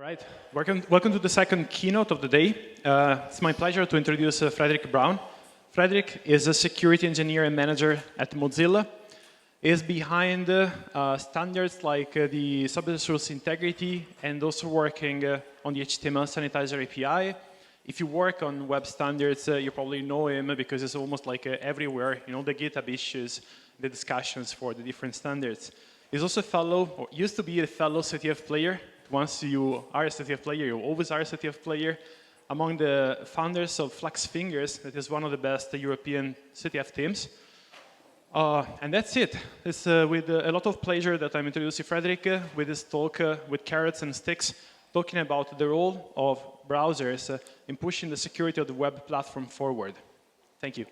right, welcome to the second keynote of the day. It's my pleasure to introduce Frederik Braun. Frederik is a security engineer and manager at Mozilla. He is behind standards like the subject rules integrity and also working on the HTML sanitizer API. If you work on web standards, you probably know him because it's almost like everywhere, you know, the GitHub issues, the discussions for the different standards. He's also a fellow, or used to be a fellow CTF player. Once you are a CTF player, you always are a CTF player. Among the founders of Flex Fingers, that is one of the best European CTF teams. And that's it. It's with a lot of pleasure that I'm introducing Frederik with this talk with carrots and sticks, talking about the role of browsers in pushing the security of the web platform forward. Thank you.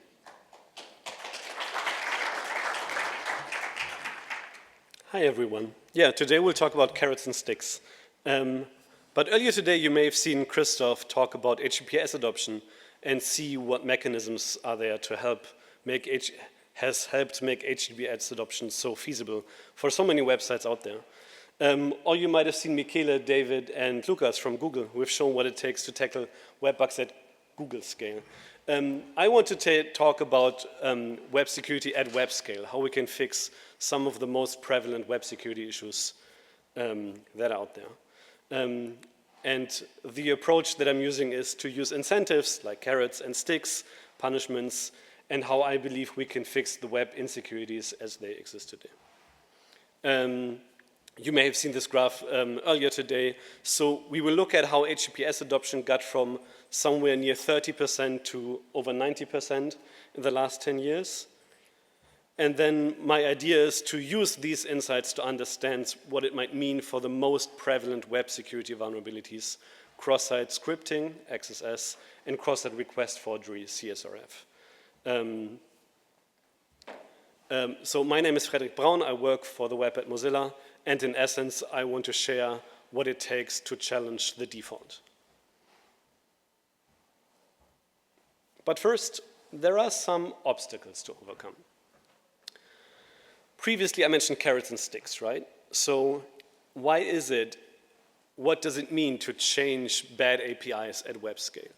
Hi, everyone. Yeah, today we'll talk about carrots and sticks. But earlier today, you may have seen Christoph talk about HTTPS adoption and see what mechanisms are there to help make has helped make HTTPS adoption so feasible for so many websites out there. Or you might have seen Michele, David, and Lucas from Google who have shown what it takes to tackle web bugs at Google scale. I want to talk about web security at web scale, how we can fix some of the most prevalent web security issues that are out there. And the approach that I'm using is to use incentives like carrots and sticks, punishments, and how I believe we can fix the web insecurities as they exist today. You may have seen this graph earlier today. So we will look at how HTTPS adoption got from somewhere near 30% to over 90% in the last 10 years. And then my idea is to use these insights to understand what it might mean for the most prevalent web security vulnerabilities, cross-site scripting, XSS, and cross-site request forgery, CSRF. So my name is Frederik Braun. I work for the web at Mozilla. And in essence, I want to share what it takes to challenge the default. But first, there are some obstacles to overcome. Previously, I mentioned carrots and sticks, right? So why is it, what does it mean to change bad APIs at web scale?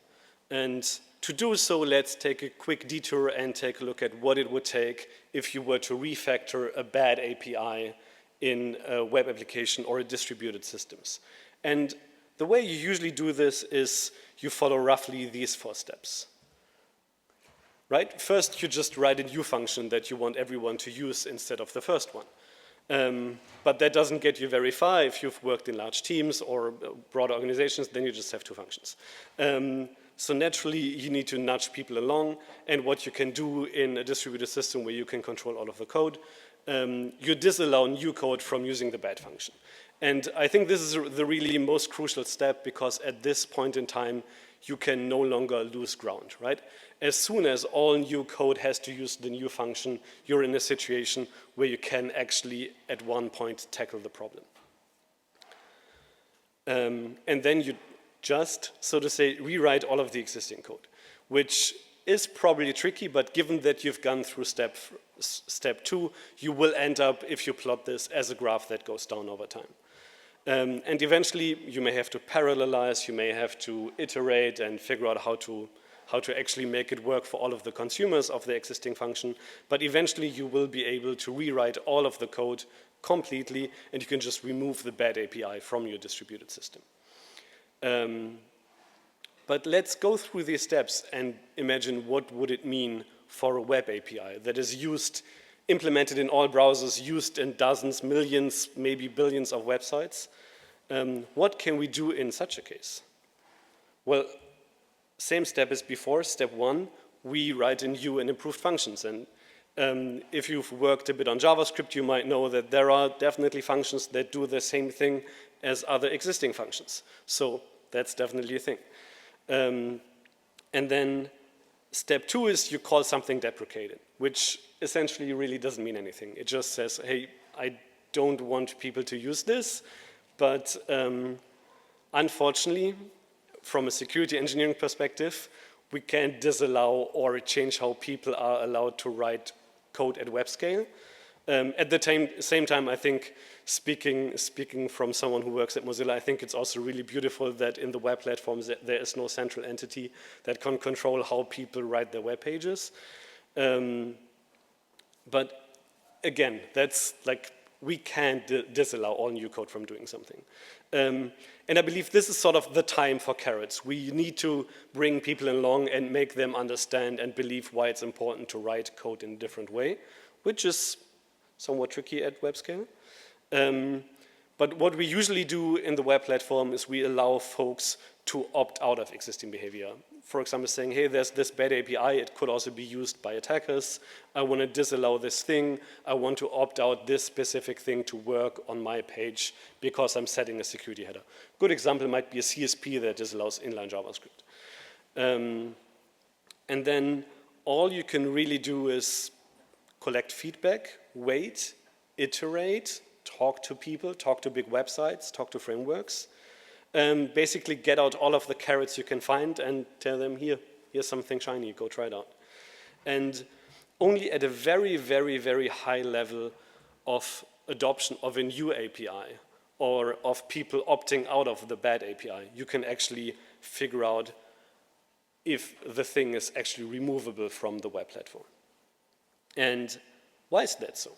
And to do so, let's take a quick detour and take a look at what it would take if you were to refactor a bad API in a web application or a distributed systems. And the way you usually do this is you follow roughly these 4 steps. Right? First, you just write a new function that you want everyone to use instead of the first one. But that doesn't get you very far. If you've worked in large teams or broader organizations, then you just have 2 functions. So naturally, you need to nudge people along. And what you can do in a distributed system where you can control all of the code, you disallow new code from using the bad function. And I think this is the really most crucial step because at this point in time, you can no longer lose ground, right? As soon as all new code has to use the new function, you're in a situation where you can actually, at one point, tackle the problem. And then you just, so to say, rewrite all of the existing code, which is probably tricky, but given that you've gone through step 2, you will end up, if you plot this, as a graph that goes down over time. And eventually, you may have to parallelize, you may have to iterate and figure out how to actually make it work for all of the consumers of the existing function. But eventually, you will be able to rewrite all of the code completely, and you can just remove the bad API from your distributed system. But let's go through these steps and imagine what would it mean for a web API that is used, implemented in all browsers, used in dozens, millions, maybe billions of websites. What can we do in such a case? Well, same step as before. Step 1, we write in new and improved functions. And if you've worked a bit on JavaScript, you might know that there are definitely functions that do the same thing as other existing functions. So that's definitely a thing. And then step 2 is you call something deprecated, which essentially really doesn't mean anything. It just says, hey, I don't want people to use this, but unfortunately, from a security engineering perspective, we can't disallow or change how people are allowed to write code at web scale. At the same time, I think, speaking from someone who works at Mozilla, I think it's also really beautiful that in the web platforms that there is no central entity that can control how people write their web pages. But again, that's like, we can't disallow all new code from doing something. And I believe this is sort of the time for carrots. We need to bring people along and make them understand and believe why it's important to write code in a different way, which is somewhat tricky at web scale. But what we usually do in the web platform is we allow folks to opt out of existing behavior. For example, saying, hey, there's this bad API, it could also be used by attackers. I want to disallow this thing. I want to opt out this specific thing to work on my page because I'm setting a security header. Good example might be a CSP that disallows inline JavaScript. And then all you can really do is collect feedback, wait, iterate, talk to people, talk to big websites, talk to frameworks. Basically get out all of the carrots you can find and tell them, here's something shiny, go try it out. And only at a very, very, very high level of adoption of a new API or of people opting out of the bad API, you can actually figure out if the thing is actually removable from the web platform. And why is that so?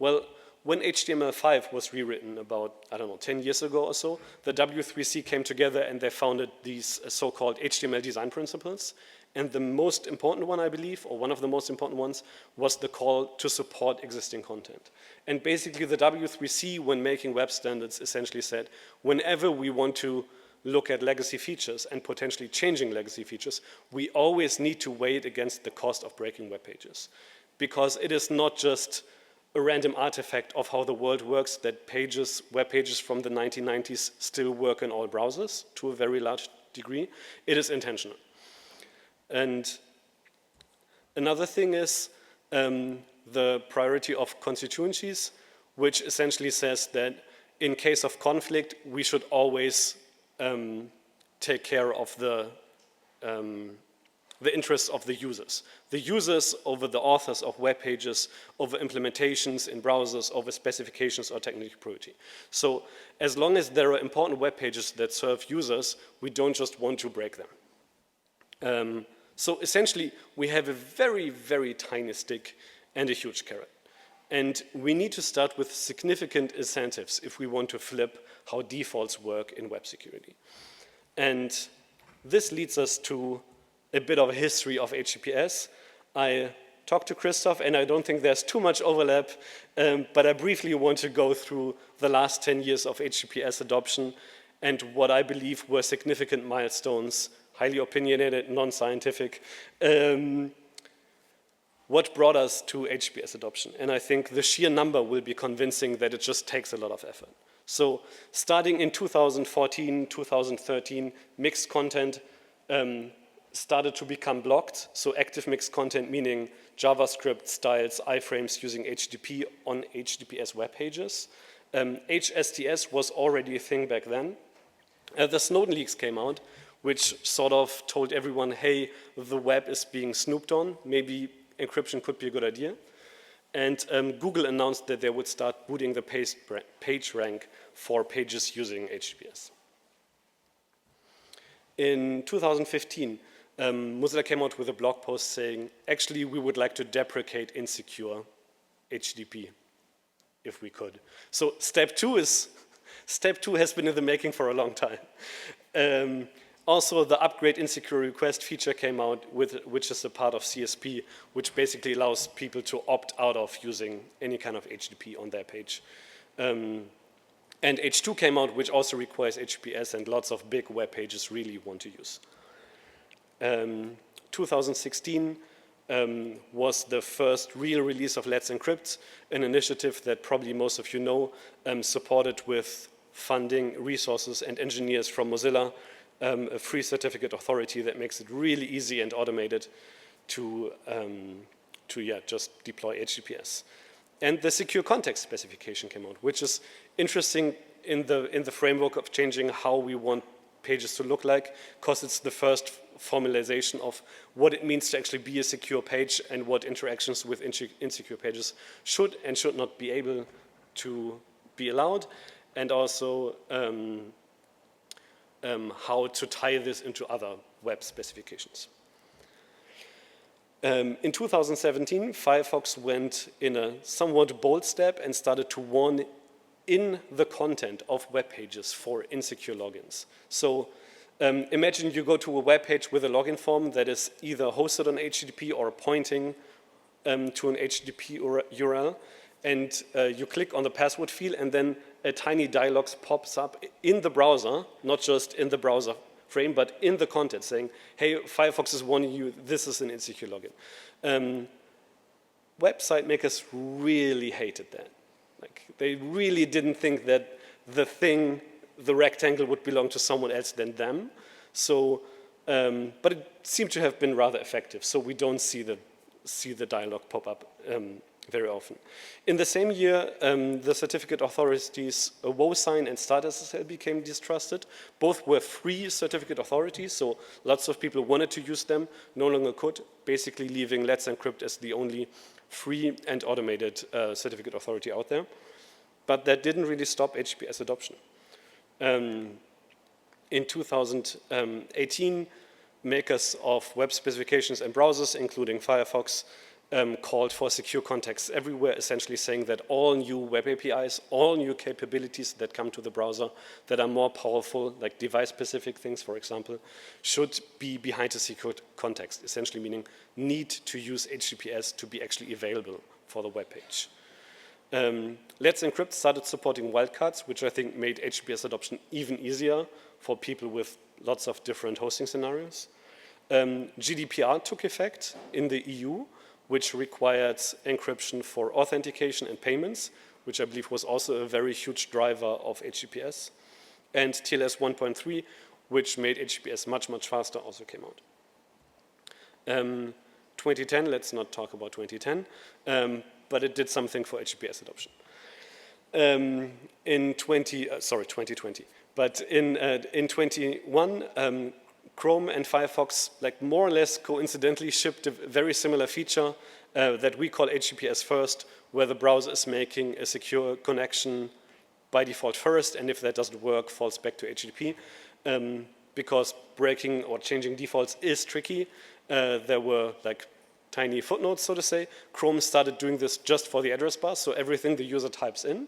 Well, when HTML5 was rewritten about, I don't know, 10 years ago or so, the W3C came together and they founded these so-called HTML design principles. And the most important one, I believe, or one of the most important ones, was the call to support existing content. And basically the W3C, when making web standards, essentially said, whenever we want to look at legacy features and potentially changing legacy features, we always need to weigh it against the cost of breaking web pages. Because it is not just a random artifact of how the world works that web pages from the 1990s still work in all browsers to a very large degree. It is intentional. And another thing is the priority of constituencies, which essentially says that in case of conflict, we should always take care of the interests of the users. The users over the authors of web pages, over implementations in browsers, over specifications or technical priority. So as long as there are important web pages that serve users, we don't just want to break them. So essentially, we have a very, very tiny stick and a huge carrot. And we need to start with significant incentives if we want to flip how defaults work in web security. And this leads us to a bit of a history of HTTPS. I talked to Christoph, and I don't think there's too much overlap, but I briefly want to go through the last 10 years of HTTPS adoption and what I believe were significant milestones, highly opinionated, non-scientific, what brought us to HTTPS adoption. And I think the sheer number will be convincing that it just takes a lot of effort. So starting in 2014, 2013, mixed content started to become blocked. So active mixed content, meaning JavaScript styles, iframes using HTTP on HTTPS web pages. HSTS was already a thing back then. The Snowden leaks came out, which sort of told everyone, hey, the web is being snooped on. Maybe encryption could be a good idea. And Google announced that they would start booting the page rank for pages using HTTPS. In 2015, Mozilla came out with a blog post saying, actually, we would like to deprecate insecure HTTP if we could. So step two has been in the making for a long time. Also, the upgrade insecure request feature came out, which is a part of CSP, which basically allows people to opt out of using any kind of HTTP on their page. And H2 came out, which also requires HTTPS, and lots of big web pages really want to use. 2016 was the first real release of Let's Encrypt, an initiative that probably most of you know, supported with funding, resources, and engineers from Mozilla, a free certificate authority that makes it really easy and automated to just deploy HTTPS. And the secure context specification came out, which is interesting in the framework of changing how we want pages to look like, because it's the first formalization of what it means to actually be a secure page and what interactions with insecure pages should and should not be able to be allowed, and also how to tie this into other web specifications. In 2017, Firefox went in a somewhat bold step and started to warn in the content of web pages for insecure logins. So imagine you go to a web page with a login form that is either hosted on HTTP or pointing to an HTTP URL, and you click on the password field, and then a tiny dialog pops up in the browser, not just in the browser frame, but in the content saying, hey, Firefox is warning you, this is an insecure login. Website makers really hated that. Like, they really didn't think that the rectangle would belong to someone else than them. So, but it seemed to have been rather effective. So we don't see the dialog pop up very often. In the same year, the certificate authorities, WoSign and StartSSL became distrusted. Both were free certificate authorities, so lots of people wanted to use them, no longer could, basically leaving Let's Encrypt as the only free and automated certificate authority out there. But that didn't really stop HTTPS adoption. In 2018, makers of web specifications and browsers, including Firefox, called for secure context everywhere, essentially saying that all new web APIs, all new capabilities that come to the browser that are more powerful, like device-specific things, for example, should be behind a secure context, essentially meaning need to use HTTPS to be actually available for the web page. Let's Encrypt started supporting wildcards, which I think made HTTPS adoption even easier for people with lots of different hosting scenarios. GDPR took effect in the EU, which required encryption for authentication and payments, which I believe was also a very huge driver of HTTPS. And TLS 1.3, which made HTTPS much, much faster, also came out. 2010, let's not talk about 2010, but it did something for HTTPS adoption. In 2020, but in 21, Chrome and Firefox, like more or less coincidentally, shipped a very similar feature that we call HTTPS first, where the browser is making a secure connection by default first, and if that doesn't work, falls back to HTTP. Because breaking or changing defaults is tricky. There were like tiny footnotes, so to say. Chrome started doing this just for the address bar, so everything the user types in,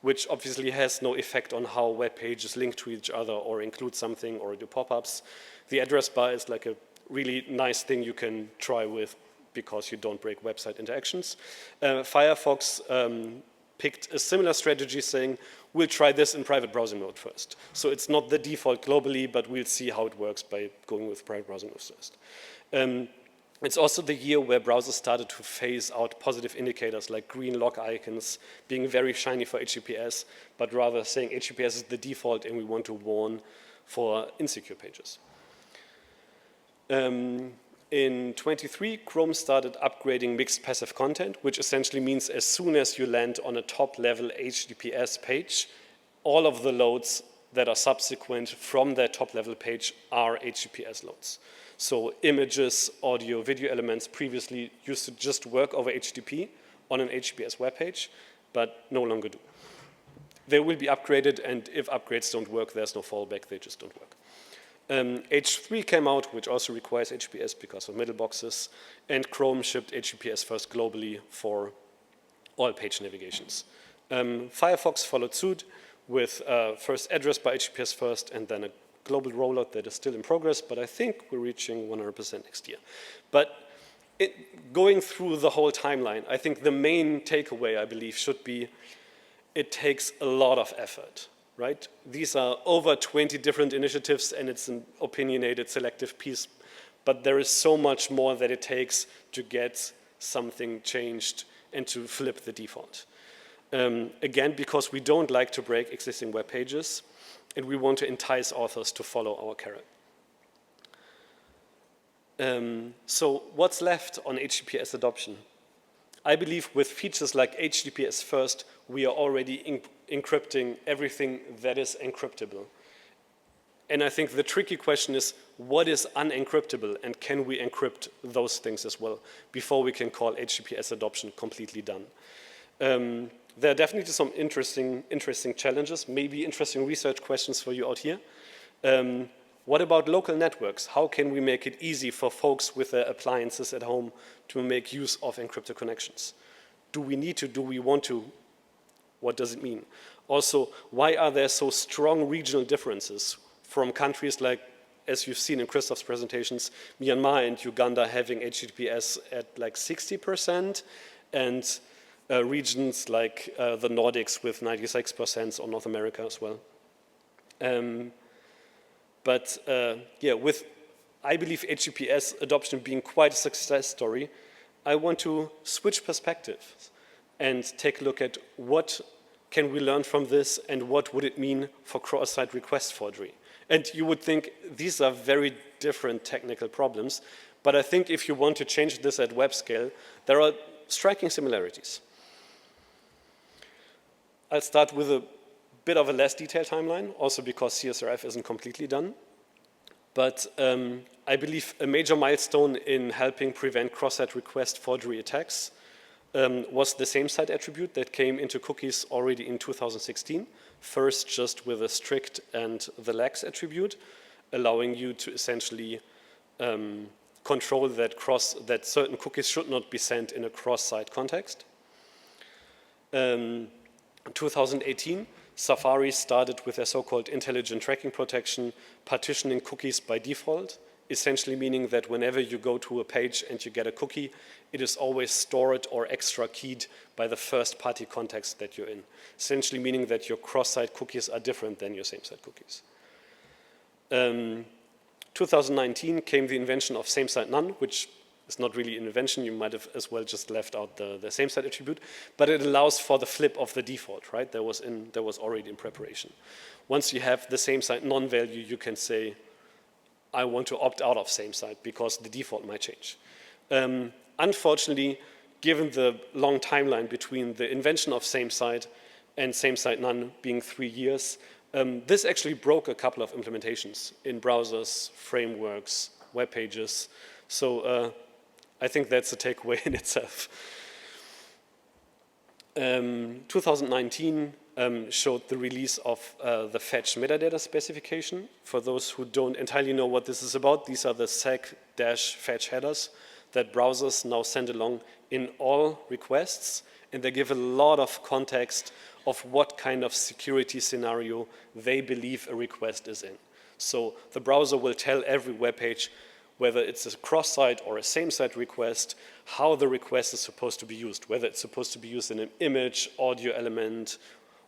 which obviously has no effect on how web pages link to each other or include something or do pop-ups. The address bar is like a really nice thing you can try with because you don't break website interactions. Firefox picked a similar strategy saying, we'll try this in private browsing mode first. So it's not the default globally, but we'll see how it works by going with private browsing mode first. It's also the year where browsers started to phase out positive indicators like green lock icons being very shiny for HTTPS, but rather saying HTTPS is the default and we want to warn for insecure pages. In 23, Chrome started upgrading mixed passive content, which essentially means as soon as you land on a top-level HTTPS page, all of the loads that are subsequent from that top-level page are HTTPS loads. So images, audio, video elements previously used to just work over HTTP on an HTTPS web page, but no longer do. They will be upgraded, and if upgrades don't work, there's no fallback, they just don't work. H3 came out, which also requires HTTPS because of middle boxes, and Chrome shipped HTTPS first globally for all page navigations. Firefox followed suit with first address by HTTPS first, and then a global rollout that is still in progress, but I think we're reaching 100% next year. But going through the whole timeline, I think the main takeaway, I believe, should be it takes a lot of effort. Right? These are over 20 different initiatives, and it's an opinionated, selective piece, but there is so much more that it takes to get something changed and to flip the default. Again, because we don't like to break existing web pages, and we want to entice authors to follow our carrot. So what's left on HTTPS adoption? I believe with features like HTTPS first, we are already encrypting everything that is encryptable. And I think the tricky question is, what is unencryptable, and can we encrypt those things as well before we can call HTTPS adoption completely done? There are definitely some interesting challenges, maybe interesting research questions for you out here. What about local networks? How can we make it easy for folks with their appliances at home to make use of encrypted connections? Do we need to? Do we want to? What does it mean? Also, why are there so strong regional differences from countries like, as you've seen in Christoph's presentations, Myanmar and Uganda having HTTPS at like 60%, and regions like the Nordics with 96%, or North America as well. Yeah, with, I believe, HTTPS adoption being quite a success story, I want to switch perspectives and take a look at what can we learn from this and what would it mean for cross-site request forgery. And you would think these are very different technical problems, but I think if you want to change this at web scale, there are striking similarities. I'll start with a bit of a less detailed timeline, also because CSRF isn't completely done. But I believe a major milestone in helping prevent cross-site request forgery attacks was the same-site attribute that came into cookies already in 2016. First, just with a strict and the lax attribute, allowing you to essentially control that certain cookies should not be sent in a cross-site context. In 2018, Safari started with a so-called intelligent tracking protection, partitioning cookies by default, essentially meaning that whenever you go to a page and you get a cookie, it is always stored or extra keyed by the first party context that you're in, essentially meaning that your cross-site cookies are different than your same-site cookies. 2019 came the invention of same-site none, which is not really an invention. You might have as well just left out the same-site attribute, but it allows for the flip of the default, right? That was already in preparation. Once you have the same-site none value, you can say, I want to opt out of same-site because the default might change. Unfortunately, given the long timeline between the invention of same-site and same-site none being 3 years, this actually broke a couple of implementations in browsers, frameworks, web pages. So I think that's a takeaway in itself. 2019 showed the release of the fetch metadata specification. For those who don't entirely know what this is about, these are the sec-fetch headers that browsers now send along in all requests, and they give a lot of context of what kind of security scenario they believe a request is in. So the browser will tell every web page whether it's a cross-site or a same-site request, how the request is supposed to be used, whether it's supposed to be used in an image, audio element,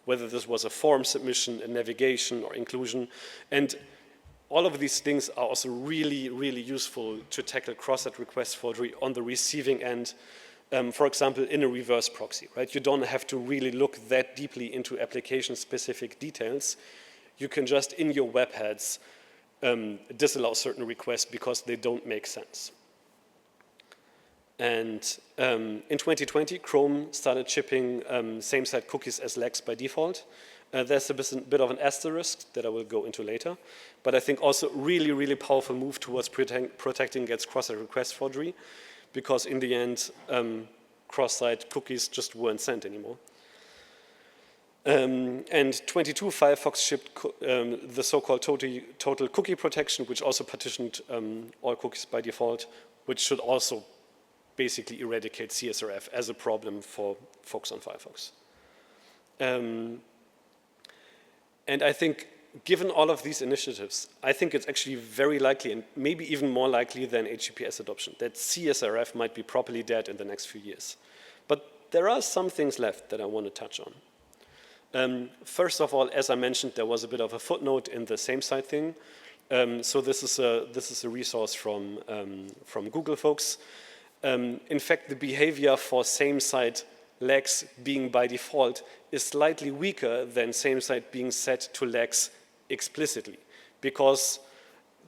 whether this was a form submission, a navigation, or inclusion. And all of these things are also really, really useful to tackle cross-site request forgery on the receiving end, for example, in a reverse proxy, right? You don't have to really look that deeply into application-specific details. You can just, in your webheads, disallow certain requests because they don't make sense. And in 2020, Chrome started shipping same-site cookies as lax by default. There's a bit of an asterisk that I will go into later, but I think also really, really powerful move towards protecting against cross-site request forgery, because in the end, cross-site cookies just weren't sent anymore. And 22, Firefox shipped the so-called total cookie protection, which also partitioned all cookies by default, which should also basically eradicate CSRF as a problem for folks on Firefox. And I think, given all of these initiatives, I think it's actually very likely, and maybe even more likely than HTTPS adoption, that CSRF might be properly dead in the next few years. But there are some things left that I want to touch on. First of all, as I mentioned, there was a bit of a footnote in the same-site thing. So this is a resource from Google folks. In fact, the behavior for same-site lax being by default is slightly weaker than same-site being set to lax explicitly, because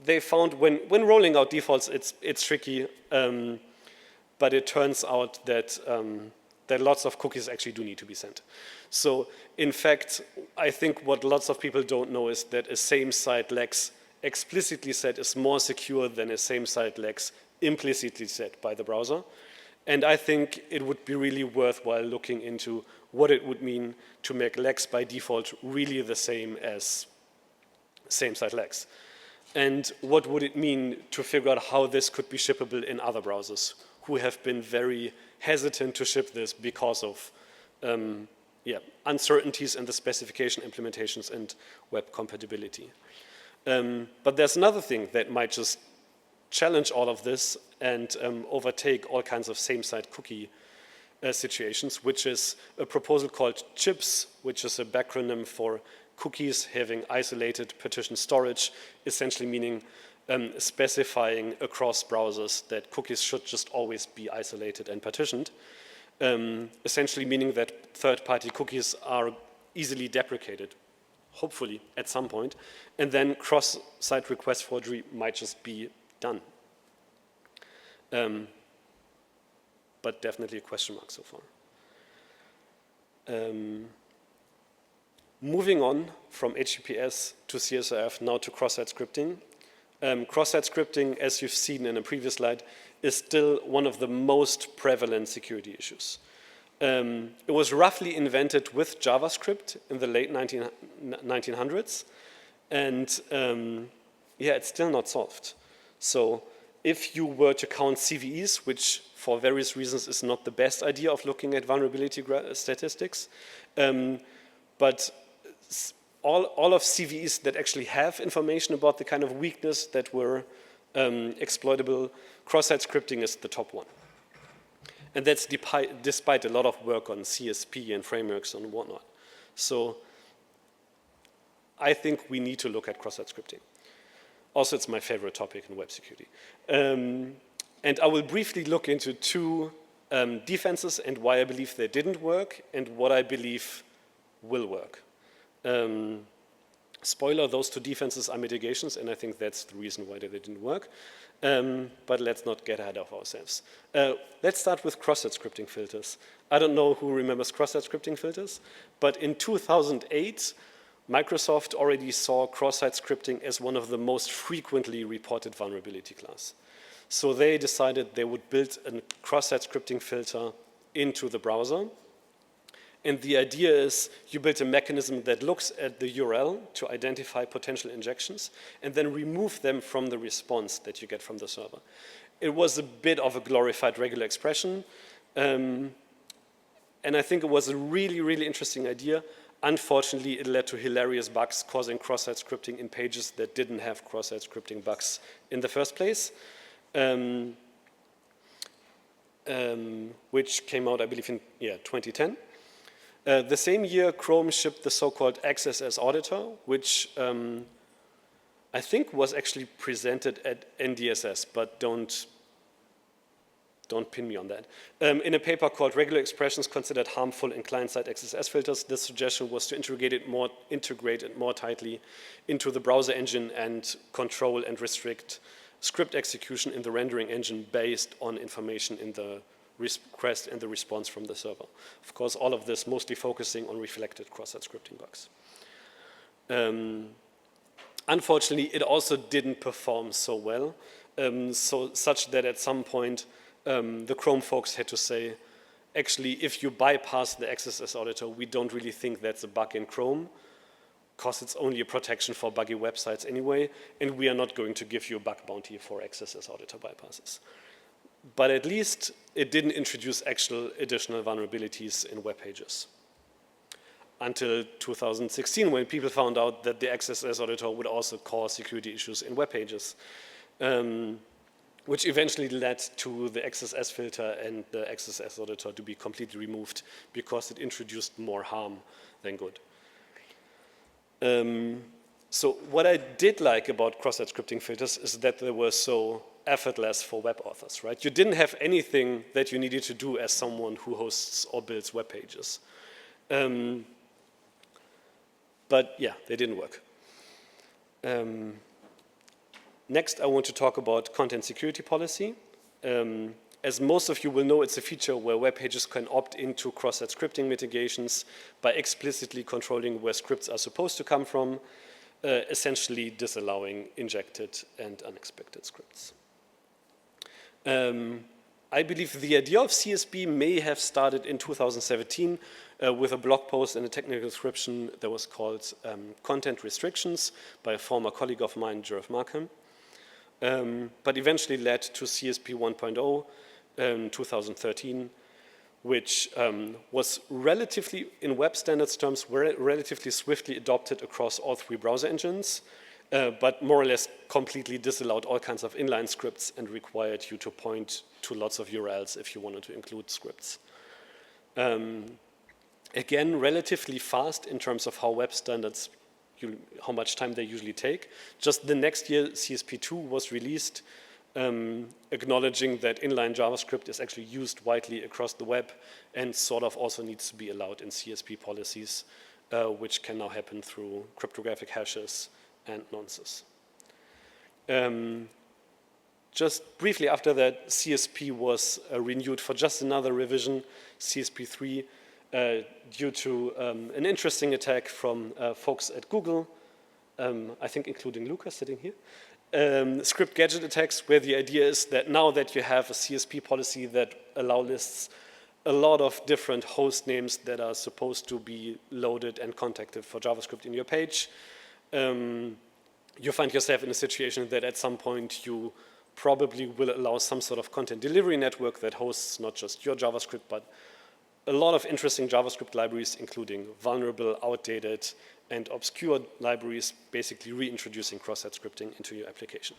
they found when rolling out defaults, it's tricky, but it turns out that that lots of cookies actually do need to be sent. So in fact, I think what lots of people don't know is that a same-site lax explicitly said is more secure than a same-site lex implicitly said by the browser. And I think it would be really worthwhile looking into what it would mean to make lex by default really the same as same-site lex. And what would it mean to figure out how this could be shippable in other browsers who have been very hesitant to ship this because of uncertainties in the specification, implementations, and web compatibility. But there's another thing that might just challenge all of this and overtake all kinds of same-site cookie situations, which is a proposal called CHIPS, which is a backronym for cookies having isolated partition storage, essentially meaning specifying across browsers that cookies should just always be isolated and partitioned, essentially meaning that third-party cookies are easily deprecated, hopefully at some point, and then cross-site request forgery might just be done. But definitely a question mark so far. Moving on from HTTPS to CSRF, now to cross-site scripting. Cross-site scripting, as you've seen in a previous slide, is still one of the most prevalent security issues. It was roughly invented with JavaScript in the late 1900s, and yeah, it's still not solved. So if you were to count CVEs, which for various reasons is not the best idea of looking at vulnerability statistics, but all of CVEs that actually have information about the kind of weakness that were exploitable, cross-site scripting is the top one. And that's despite a lot of work on CSP and frameworks and whatnot. So I think we need to look at cross-site scripting. Also, it's my favorite topic in web security. And I will briefly look into two defenses and why I believe they didn't work and what I believe will work. Spoiler, those two defenses are mitigations, and I think that's the reason why they didn't work. But let's not get ahead of ourselves. Let's start with cross-site scripting filters. I don't know who remembers cross-site scripting filters, but in 2008, Microsoft already saw cross-site scripting as one of the most frequently reported vulnerability class. So they decided they would build a cross-site scripting filter into the browser. And the idea is you build a mechanism that looks at the URL to identify potential injections and then remove them from the response that you get from the server. It was a bit of a glorified regular expression. And I think it was a really, really interesting idea. Unfortunately, it led to hilarious bugs causing cross-site scripting in pages that didn't have cross-site scripting bugs in the first place, which came out, I believe, in 2010. The same year, Chrome shipped the so-called XSS auditor, which I think was actually presented at NDSS, but don't pin me on that. In a paper called Regular Expressions Considered Harmful in Client-Side XSS Filters, the suggestion was to integrate it more tightly into the browser engine and control and restrict script execution in the rendering engine based on information in the request and the response from the server. Of course, all of this mostly focusing on reflected cross-site scripting bugs. Unfortunately, it also didn't perform so well, such that at some point, the Chrome folks had to say, actually, if you bypass the XSS auditor, we don't really think that's a bug in Chrome, because it's only a protection for buggy websites anyway, and we are not going to give you a bug bounty for XSS auditor bypasses. But at least it didn't introduce actual additional vulnerabilities in web pages. Until 2016, when people found out that the XSS auditor would also cause security issues in web pages, which eventually led to the XSS filter and the XSS auditor to be completely removed because it introduced more harm than good. So what I did like about cross-site scripting filters is that they were so effortless for web authors, right? You didn't have anything that you needed to do as someone who hosts or builds web pages. But yeah, they didn't work. Next, I want to talk about content security policy. As most of you will know, it's a feature where web pages can opt into cross-site scripting mitigations by explicitly controlling where scripts are supposed to come from. essentially disallowing injected and unexpected scripts. I believe the idea of CSP may have started in 2017 with a blog post and a technical description that was called Content Restrictions by a former colleague of mine, Jerv Markham, but eventually led to CSP 1.0 in 2013, which was relatively, in web standards terms, relatively swiftly adopted across all three browser engines, but more or less completely disallowed all kinds of inline scripts and required you to point to lots of URLs if you wanted to include scripts. Again, relatively fast in terms of how web standards, how much time they usually take. Just the next year, CSP2 was released, acknowledging that inline JavaScript is actually used widely across the web and sort of also needs to be allowed in CSP policies, which can now happen through cryptographic hashes and nonces. Just briefly after that, CSP was renewed for just another revision, CSP3, due to an interesting attack from folks at Google, I think including Lucas sitting here, script gadget attacks, where the idea is that now that you have a CSP policy that lists a lot of different host names that are supposed to be loaded and contacted for JavaScript in your page, you find yourself in a situation that at some point you probably will allow some sort of content delivery network that hosts not just your JavaScript, but a lot of interesting JavaScript libraries, including vulnerable, outdated, and obscure libraries, basically reintroducing cross-site scripting into your application.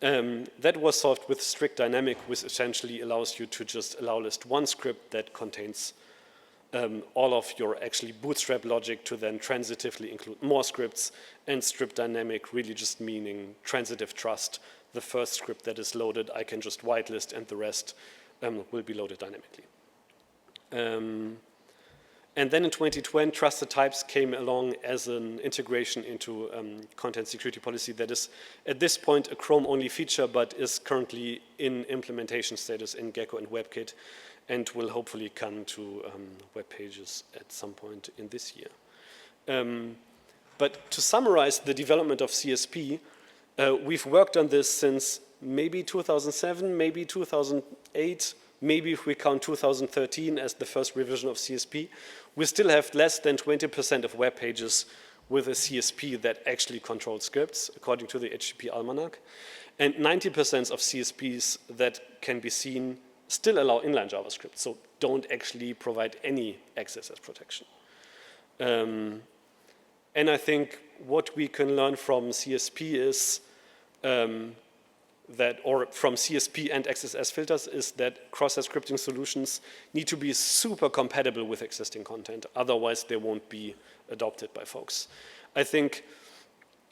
That was solved with strict dynamic, which essentially allows you to just list one script that contains all of your actually bootstrap logic to then transitively include more scripts, and strict dynamic really just meaning transitive trust. The first script that is loaded, I can just whitelist, and the rest will be loaded dynamically. And then in 2020, trusted types came along as an integration into content security policy that is, at this point, a Chrome-only feature, but is currently in implementation status in Gecko and WebKit, and will hopefully come to web pages at some point in this year. But to summarize the development of CSP, we've worked on this since maybe 2007, maybe 2008, maybe if we count 2013 as the first revision of CSP. We still have less than 20% of web pages with a CSP that actually controls scripts, according to the HTTP Almanac. And 90% of CSPs that can be seen still allow inline JavaScript, so don't actually provide any XSS protection. And I think what we can learn from CSP is from CSP and XSS filters is that cross-site scripting solutions need to be super compatible with existing content, otherwise they won't be adopted by folks. I think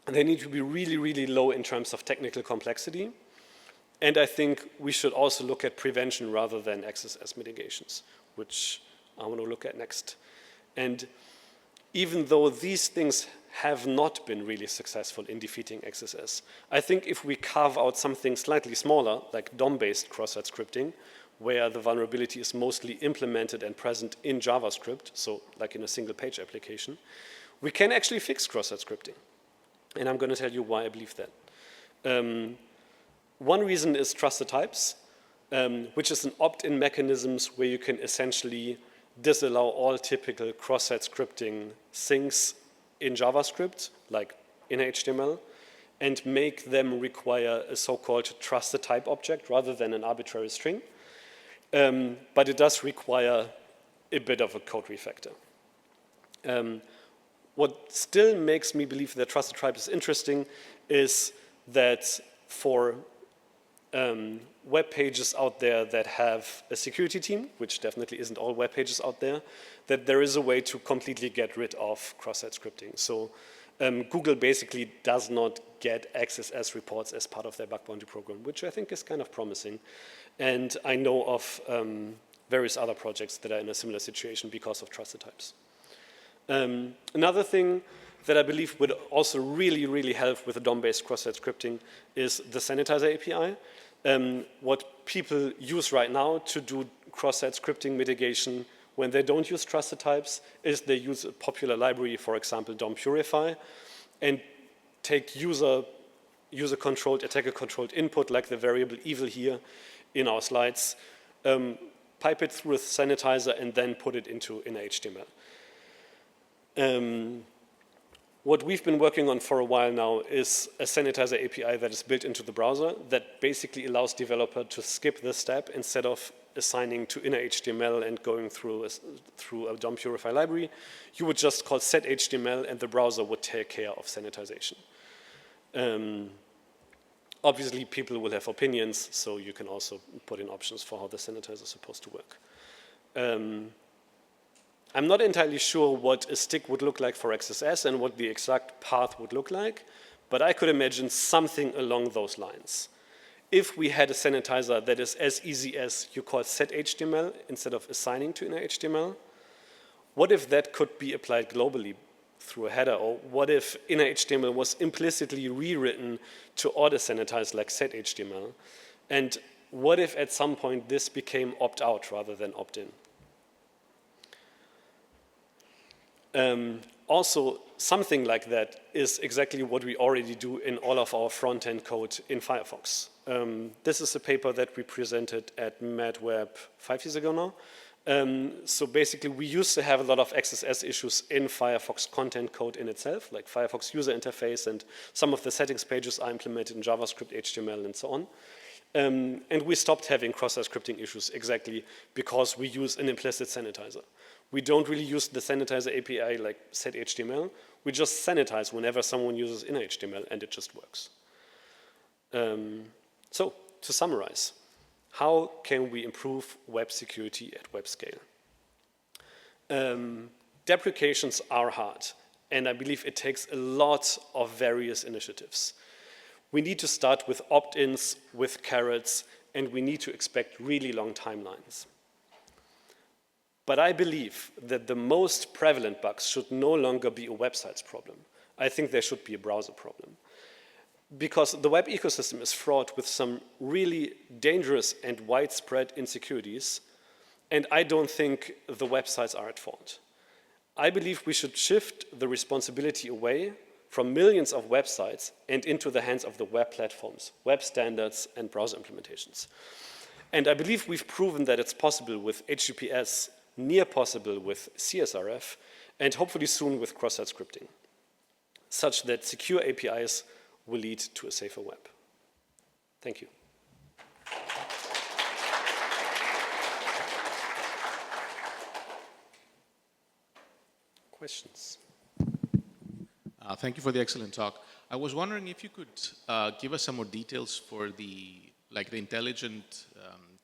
they need to be really, really low in terms of technical complexity, and I think we should also look at prevention rather than XSS mitigations, which I want to look at next. And even though these things have not been really successful in defeating XSS, I think if we carve out something slightly smaller, like DOM-based cross-site scripting, where the vulnerability is mostly implemented and present in JavaScript, so like in a single page application, we can actually fix cross-site scripting. And I'm going to tell you why I believe that. One reason is trusted types, which is an opt-in mechanisms where you can essentially disallow all typical cross-site scripting things in JavaScript, like in HTML, and make them require a so-called trusted type object rather than an arbitrary string. But it does require a bit of a code refactor. What still makes me believe that trusted type is interesting is that for web pages out there that have a security team, which definitely isn't all web pages out there, that there is a way to completely get rid of cross-site scripting. So Google basically does not get XSS reports as part of their bug bounty program, which I think is kind of promising. And I know of various other projects that are in a similar situation because of trusted types. Another thing that I believe would also really, really help with the DOM-based cross-site scripting is the Sanitizer API. What people use right now to do cross-site scripting mitigation when they don't use trusted types is they use a popular library, for example, DOM Purify. And take user-controlled, attacker-controlled input, like the variable evil here in our slides, pipe it through a sanitizer, and then put it into inner HTML. What we've been working on for a while now is a sanitizer API that is built into the browser that basically allows developer to skip this step instead of assigning to inner HTML and going through a DOM purify library. You would just call set HTML and the browser would take care of sanitization. Obviously, people will have opinions, so you can also put in options for how the sanitizer is supposed to work. I'm not entirely sure what a stick would look like for XSS and what the exact path would look like, but I could imagine something along those lines. If we had a sanitizer that is as easy as you call set HTML instead of assigning to inner HTML, what if that could be applied globally through a header? Or what if inner HTML was implicitly rewritten to auto-sanitize like set HTML? And what if at some point this became opt-out rather than opt-in? Also, something like that is exactly what we already do in all of our front-end code in Firefox. This is a paper that we presented at MADWeb 5 years ago now. So basically, we used to have a lot of XSS issues in Firefox content code in itself, like Firefox user interface, and some of the settings pages are implemented in JavaScript, HTML, and so on. And we stopped having cross-site scripting issues exactly because we use an implicit sanitizer. We don't really use the sanitizer API like set HTML. We just sanitize whenever someone uses inner HTML, and it just works. So, to summarize, how can we improve web security at web scale? Deprecations are hard, and I believe it takes a lot of various initiatives. We need to start with opt-ins, with carrots, and we need to expect really long timelines. But I believe that the most prevalent bugs should no longer be a website's problem. I think there should be a browser problem. Because the web ecosystem is fraught with some really dangerous and widespread insecurities, and I don't think the websites are at fault. I believe we should shift the responsibility away from millions of websites and into the hands of the web platforms, web standards, and browser implementations. And I believe we've proven that it's possible with HTTPS, near possible with CSRF, and hopefully soon with cross-site scripting, such that secure APIs will lead to a safer web. Thank you. Questions? Thank you for the excellent talk. I was wondering if you could give us some more details for the intelligent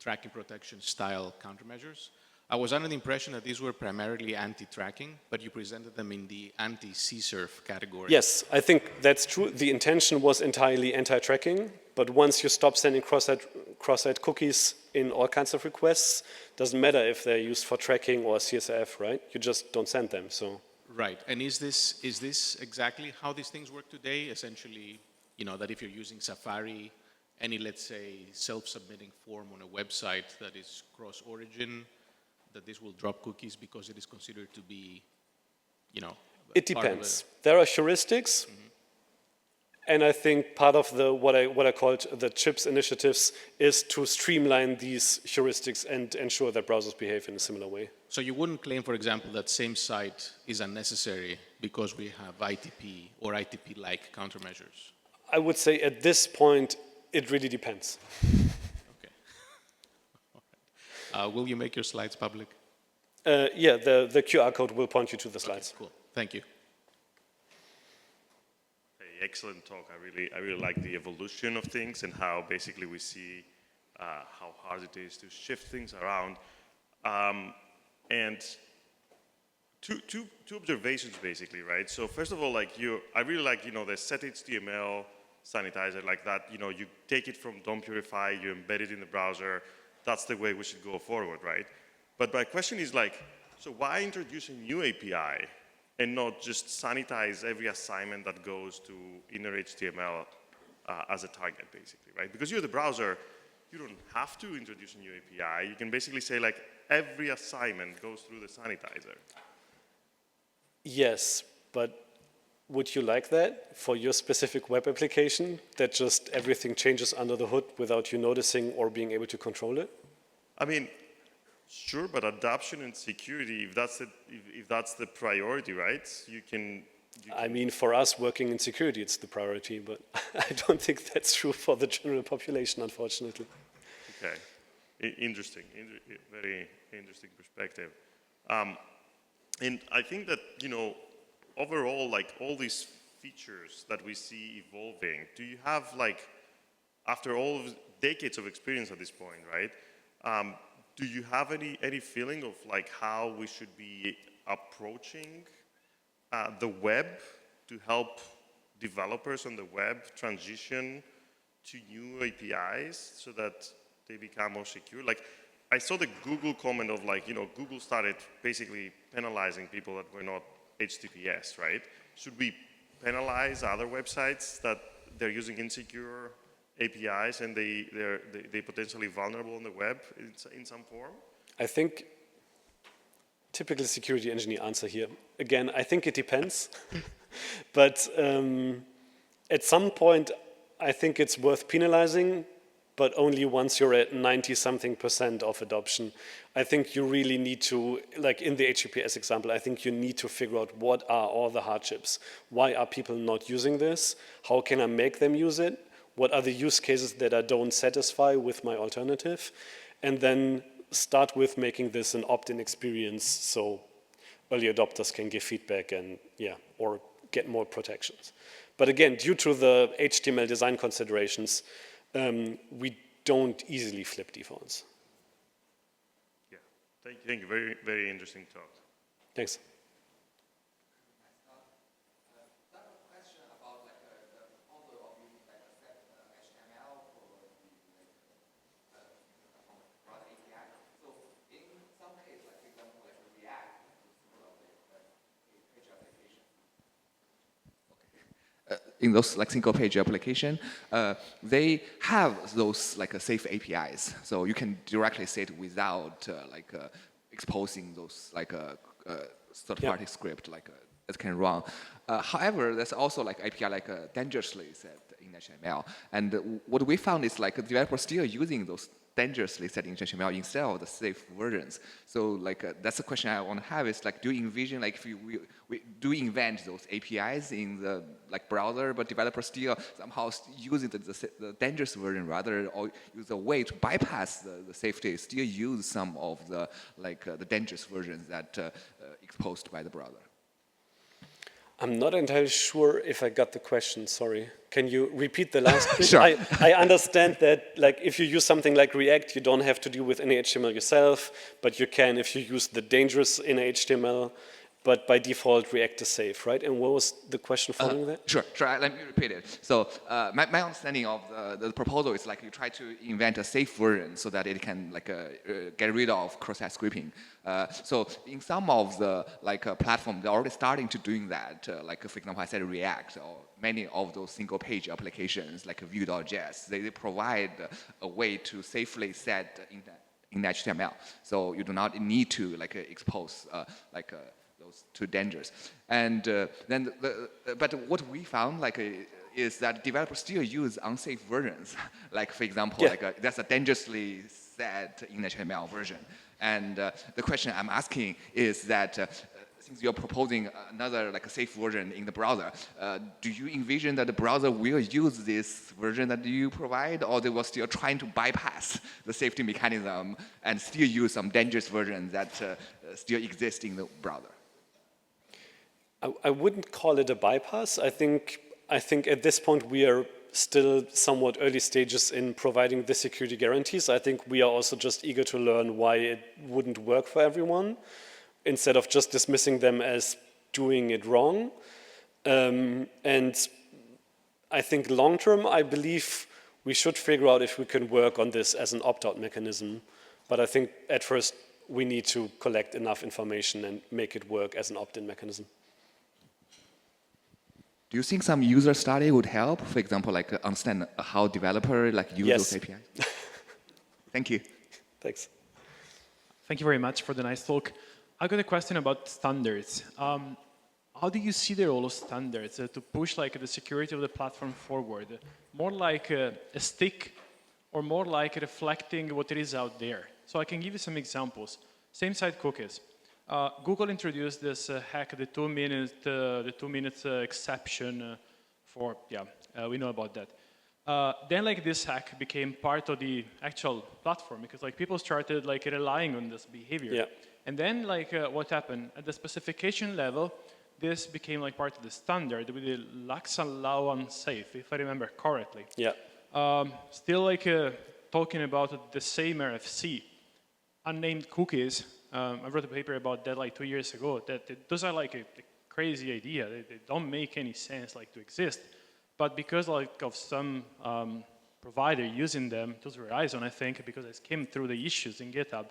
tracking protection style countermeasures. I was under the impression that these were primarily anti-tracking, but you presented them in the anti-CSRF category. Yes, I think that's true. The intention was entirely anti-tracking, but once you stop sending cross-site cookies in all kinds of requests, doesn't matter if they're used for tracking or CSRF, right? You just don't send them, so. Right, and is this exactly how these things work today? Essentially, that if you're using Safari, any, let's say, self-submitting form on a website that is cross-origin, that this will drop cookies because it is considered to be, It depends. There are heuristics, and I think part of what I called the CHIPS initiatives is to streamline these heuristics and ensure that browsers behave in a similar way. So you wouldn't claim, for example, that same site is unnecessary because we have ITP or ITP-like countermeasures? I would say at this point, it really depends. Will you make your slides public? Yeah, the QR code will point you to the slides. Okay, cool. Thank you. Hey, excellent talk. I really like the evolution of things and how basically we see how hard it is to shift things around. And two observations basically, right? So first of all, I really like the set HTML sanitizer like that. You take it from DOM purify, you embed it in the browser. That's the way we should go forward, right? But my question is so why introduce a new API and not just sanitize every assignment that goes to inner HTML as a target, basically, right? Because you're the browser, you don't have to introduce a new API. You can basically say every assignment goes through the sanitizer. Yes, but would you like that for your specific web application, that just everything changes under the hood without you noticing or being able to control it? I mean, sure, but adoption and security, if that's the priority, right? You can I mean, for us working in security, it's the priority, but I don't think that's true for the general population, unfortunately. Okay, interesting, very interesting perspective. And I think that, you know, overall, like all these features that we see evolving, do you have like, after all of decades of experience at this point, right? Do you have any feeling of like how we should be approaching the web to help developers on the web transition to new APIs so that they become more secure? Like, I saw the Google comment of like, you know, Google started basically penalizing people that were not HTTPS, right? Should we penalize other websites that they're using insecure APIs and they're potentially vulnerable on the web in some form? I think, typical security engineer answer here. Again, I think it depends. But at some point, I think it's worth penalizing, but only once you're at 90-something% of adoption. I think you really need to, like in the HTTPS example, I think you need to figure out what are all the hardships. Why are people not using this? How can I make them use it? What are the use cases that I don't satisfy with my alternative? And then start with making this an opt-in experience so early adopters can give feedback and, yeah, or get more protections. But again, due to the HTML design considerations, we don't easily flip defaults. Yeah, thank you. Very, very interesting talk. Thanks. In those like single page application, they have those like safe APIs, so you can directly say it without exposing those like third-party script that can run. However, there's also like API like dangerously set in HTML, and what we found is like developers still using those dangerously set in HTML instead of the safe versions. So like that's the question I want to have is like, do you envision like if we do invent those APIs in the like browser, but developers still somehow using the dangerous version rather, or use a way to bypass the safety, still use some of the like the dangerous versions that exposed by the browser? I'm not entirely sure if I got the question, sorry. Can you repeat the last bit? Sure. I understand that like if you use something like React, you don't have to deal with any HTML yourself, but you can if you use the dangerous in HTML, but by default React is safe, right? And what was the question following that? Sure, let me repeat it. So my understanding of the proposal is like you try to invent a safe version so that it can like get rid of cross-site scripting. So in some of the like platforms, they're already starting to doing that. Like for example, I said React or many of those single page applications like Vue.js, they provide a way to safely set in HTML. So you do not need to like expose those two dangers. And then, but what we found like is that developers still use unsafe versions. Like for example, like that's a dangerously set in HTML version. And the question I'm asking is that since you're proposing another like a safe version in the browser, do you envision that the browser will use this version that you provide, or they were still trying to bypass the safety mechanism and still use some dangerous versions that still exist in the browser? I wouldn't call it a bypass. I think at this point we are still somewhat early stages in providing the security guarantees. I think we are also just eager to learn why it wouldn't work for everyone, instead of just dismissing them as doing it wrong. And I think long term, I believe we should figure out if we can work on this as an opt-out mechanism. But I think at first we need to collect enough information and make it work as an opt-in mechanism. Do you think some user study would help? For example, like understand how developer like use those APIs? Thank you. Thanks. Thank you very much for the nice talk. I got a question about standards. how do you see the role of standards to push like the security of the platform forward? More like a stick, or more like reflecting what it is out there? So I can give you some examples. Same-site cookies. Google introduced this hack, the 2-minute exception for, we know about that. Then like this hack became part of the actual platform because like people started like relying on this behavior. Yeah. And then like what happened at the specification level, this became like part of the standard with the lax allow unsafe, if I remember correctly. Yeah. Still like talking about the same RFC, unnamed cookies. I wrote a paper about that like 2 years ago. Those are like a crazy idea. They don't make any sense like to exist. But because like of some provider using them, it was Verizon, I think, because it came through the issues in GitHub,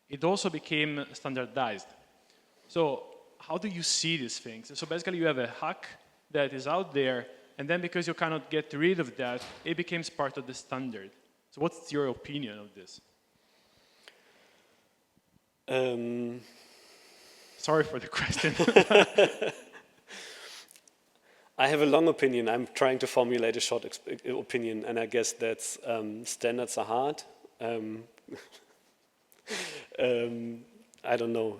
it also became standardized. So how do you see these things? So basically you have a hack that is out there, and then because you cannot get rid of that, it becomes part of the standard. So what's your opinion of this? Sorry for the question. I have a long opinion. I'm trying to formulate a short opinion, and I guess that's standards are hard. I don't know.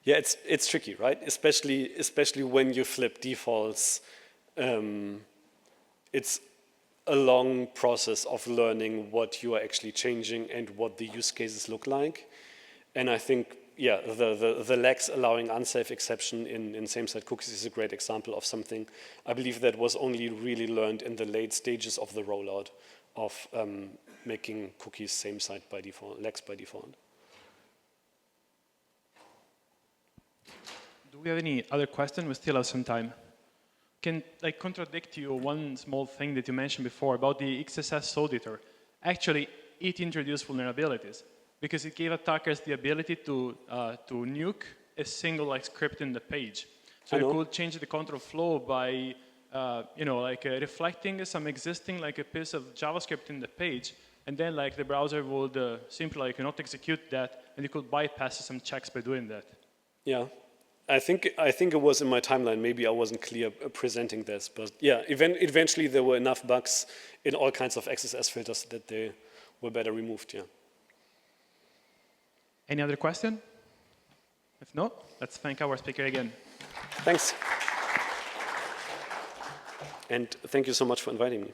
Yeah, it's tricky, right? Especially when you flip defaults. It's a long process of learning what you are actually changing and what the use cases look like. And I think, yeah, the lax allowing unsafe exception in same-site cookies is a great example of something. I believe that was only really learned in the late stages of the rollout of making cookies same-site by default, lax by default. Do we have any other question? We still have some time. Can like contradict you one small thing that you mentioned before about the XSS auditor. Actually, it introduced vulnerabilities because it gave attackers the ability to nuke a single like script in the page. So you could change the control flow by reflecting some existing like a piece of JavaScript in the page, and then like the browser would simply like not execute that, and you could bypass some checks by doing that. Yeah. I think it was in my timeline. Maybe I wasn't clear presenting this, but yeah, eventually there were enough bugs in all kinds of XSS filters that they were better removed. Yeah. Any other question? If not, let's thank our speaker again. Thanks. And thank you so much for inviting me.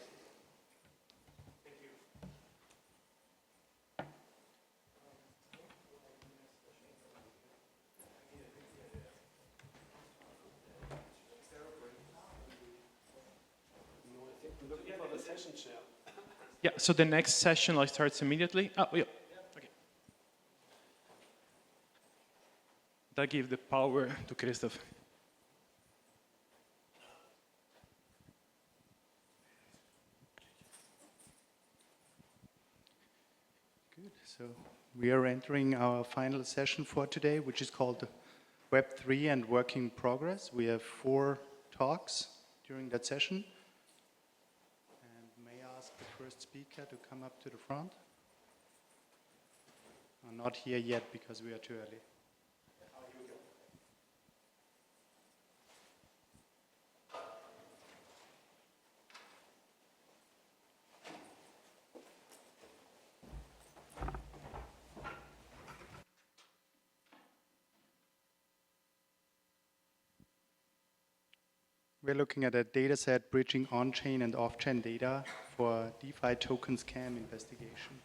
Yeah, so the next session like starts immediately. Oh, yeah. Okay. That gives the power to Christoph. Good. So we are entering our final session for today, which is called Web3 and Working Progress. We have 4 talks during that session. First speaker to come up to the front. I'm not here yet because we are too early. We're looking at a data set bridging on-chain and off-chain data for DeFi token scam investigation.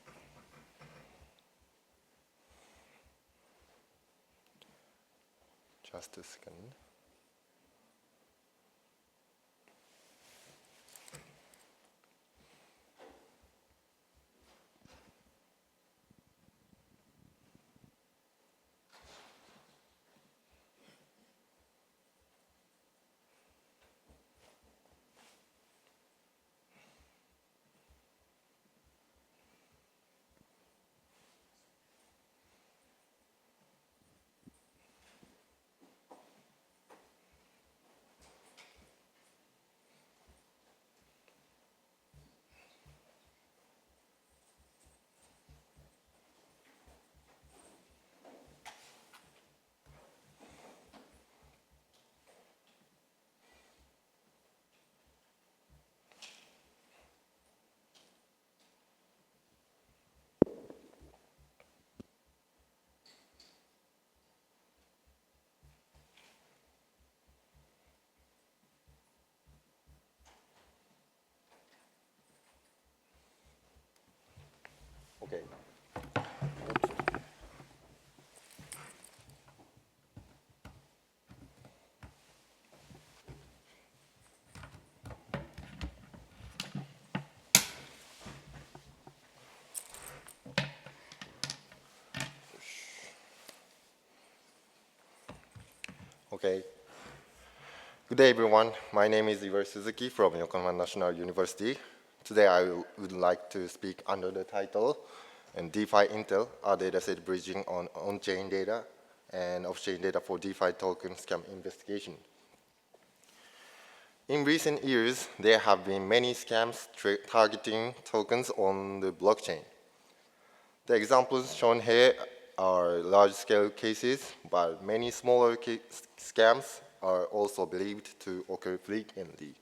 Just a second. Okay. Okay. Good day, everyone. My name is Ivar Suzuki from Yokohama National University. Today, I would like to speak under the title, and DeFi Intel, our dataset bridging on-chain data and off-chain data for DeFi token scam investigation. In recent years, there have been many scams targeting tokens on the blockchain. The examples shown here are large-scale cases, but many smaller scams are also believed to occur frequently.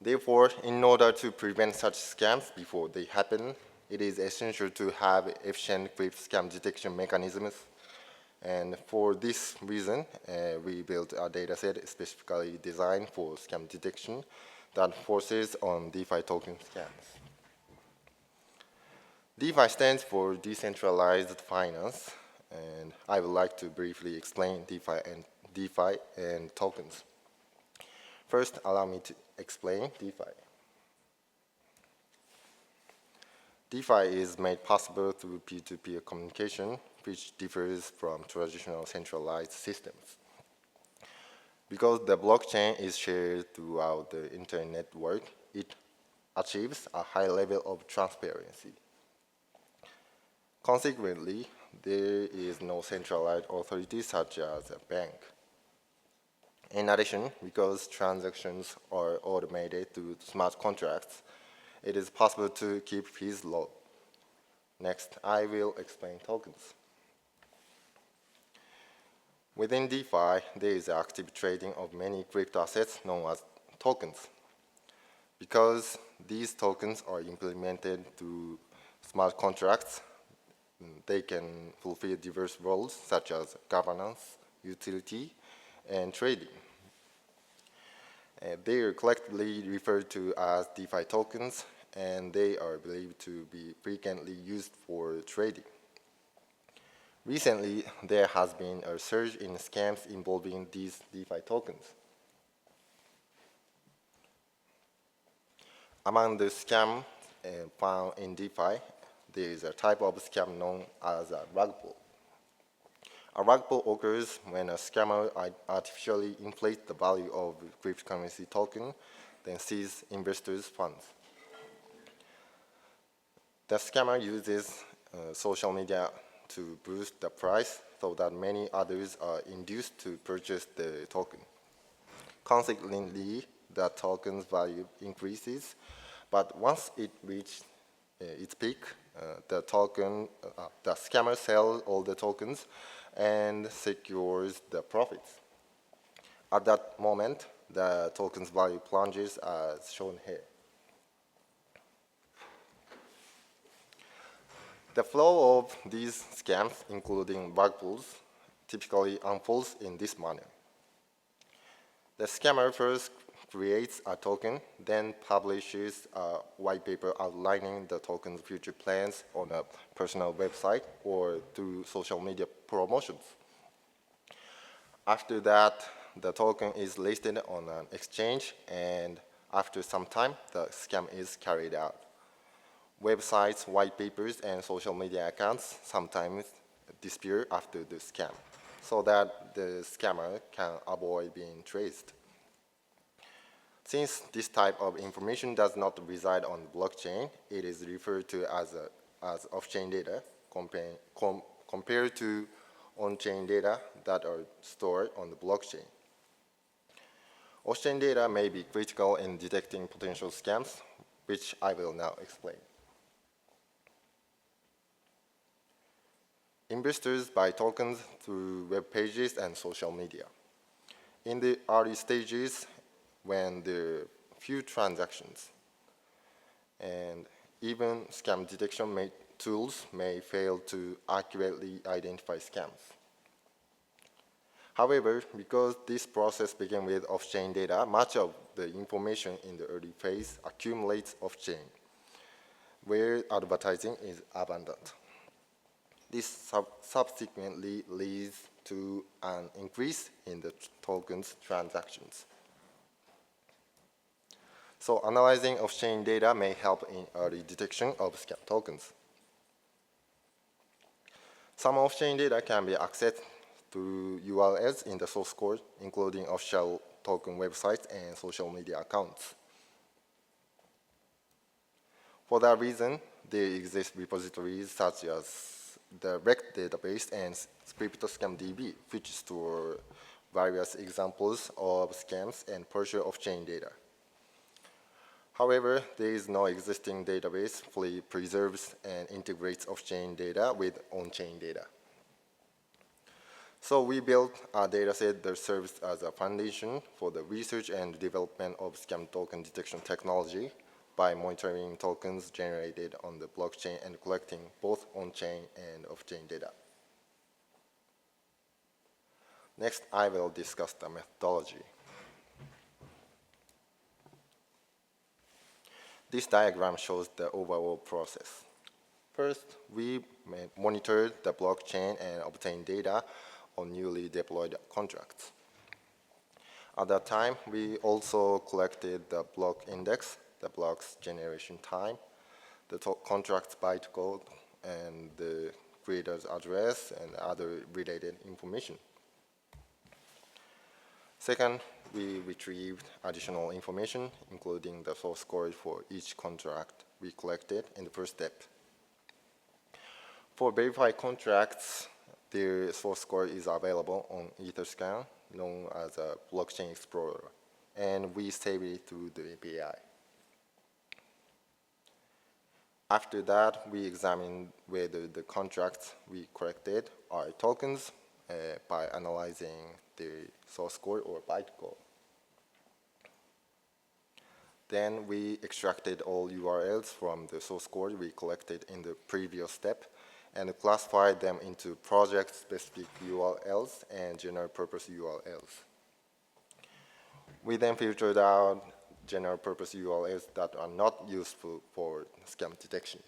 Therefore, in order to prevent such scams before they happen, it is essential to have efficient scam detection mechanisms. And for this reason, we built a dataset specifically designed for scam detection that focuses on DeFi token scams. DeFi stands for decentralized finance, and I would like to briefly explain DeFi and tokens. First, allow me to explain DeFi. DeFi is made possible through peer-to-peer communication, which differs from traditional centralized systems. Because the blockchain is shared throughout the internet network, it achieves a high level of transparency. Consequently, there is no centralized authority such as a bank. In addition, because transactions are automated through smart contracts, it is possible to keep fees low. Next, I will explain tokens. Within DeFi, there is active trading of many crypto assets known as tokens. Because these tokens are implemented through smart contracts, they can fulfill diverse roles such as governance, utility, and trading. They are collectively referred to as DeFi tokens, and they are believed to be frequently used for trading. Recently, there has been a surge in scams involving these DeFi tokens. Among the scams found in DeFi, there is a type of scam known as a rug pull. A rug pull occurs when a scammer artificially inflates the value of a cryptocurrency token, then seizes investors' funds. The scammer uses social media to boost the price so that many others are induced to purchase the token. Consequently, the token's value increases, but once it reaches its peak, the scammer sells all the tokens and secures the profits. At that moment, the token's value plunges as shown here. The flow of these scams, including rug pulls, typically unfolds in this manner. The scammer first creates a token, then publishes a white paper outlining the token's future plans on a personal website or through social media promotions. After that, the token is listed on an exchange, and after some time, the scam is carried out. Websites, white papers, and social media accounts sometimes disappear after the scam, so that the scammer can avoid being traced. Since this type of information does not reside on the blockchain, it is referred to as off-chain data compared to on-chain data that are stored on the blockchain. Off-chain data may be critical in detecting potential scams, which I will now explain. Investors buy tokens through web pages and social media. In the early stages, when there are few transactions, and even scam detection tools may fail to accurately identify scams. However, because this process began with off-chain data, much of the information in the early phase accumulates off-chain. where advertising is abundant. This subsequently leads to an increase in the token's transactions. So analyzing off-chain data may help in early detection of scam tokens. Some off-chain data can be accessed through URLs in the source code, including official token websites and social media accounts. For that reason, there exist repositories such as the REC database and ScriptScamDB, which store various examples of scams and partial off-chain data. However, there is no existing database fully preserves and integrates off-chain data with on-chain data. So we built a dataset that serves as a foundation for the research and development of scam token detection technology by monitoring tokens generated on the blockchain and collecting both on-chain and off-chain data. Next, I will discuss the methodology. This diagram shows the overall process. First, we monitored the blockchain and obtained data on newly deployed contracts. At that time, we also collected the block index, the block's generation time, the contract's bytecode, and the creator's address and other related information. Second, we retrieved additional information, including the source code for each contract we collected in the first step. For verified contracts, their source code is available on Etherscan, known as a blockchain explorer, and we save it through the API. After that, we examined whether the contracts we collected are tokens by analyzing the source code or bytecode. Then we extracted all URLs from the source code we collected in the previous step and classified them into project-specific URLs and general-purpose URLs. We then filtered out general-purpose URLs that are not useful for scam detection.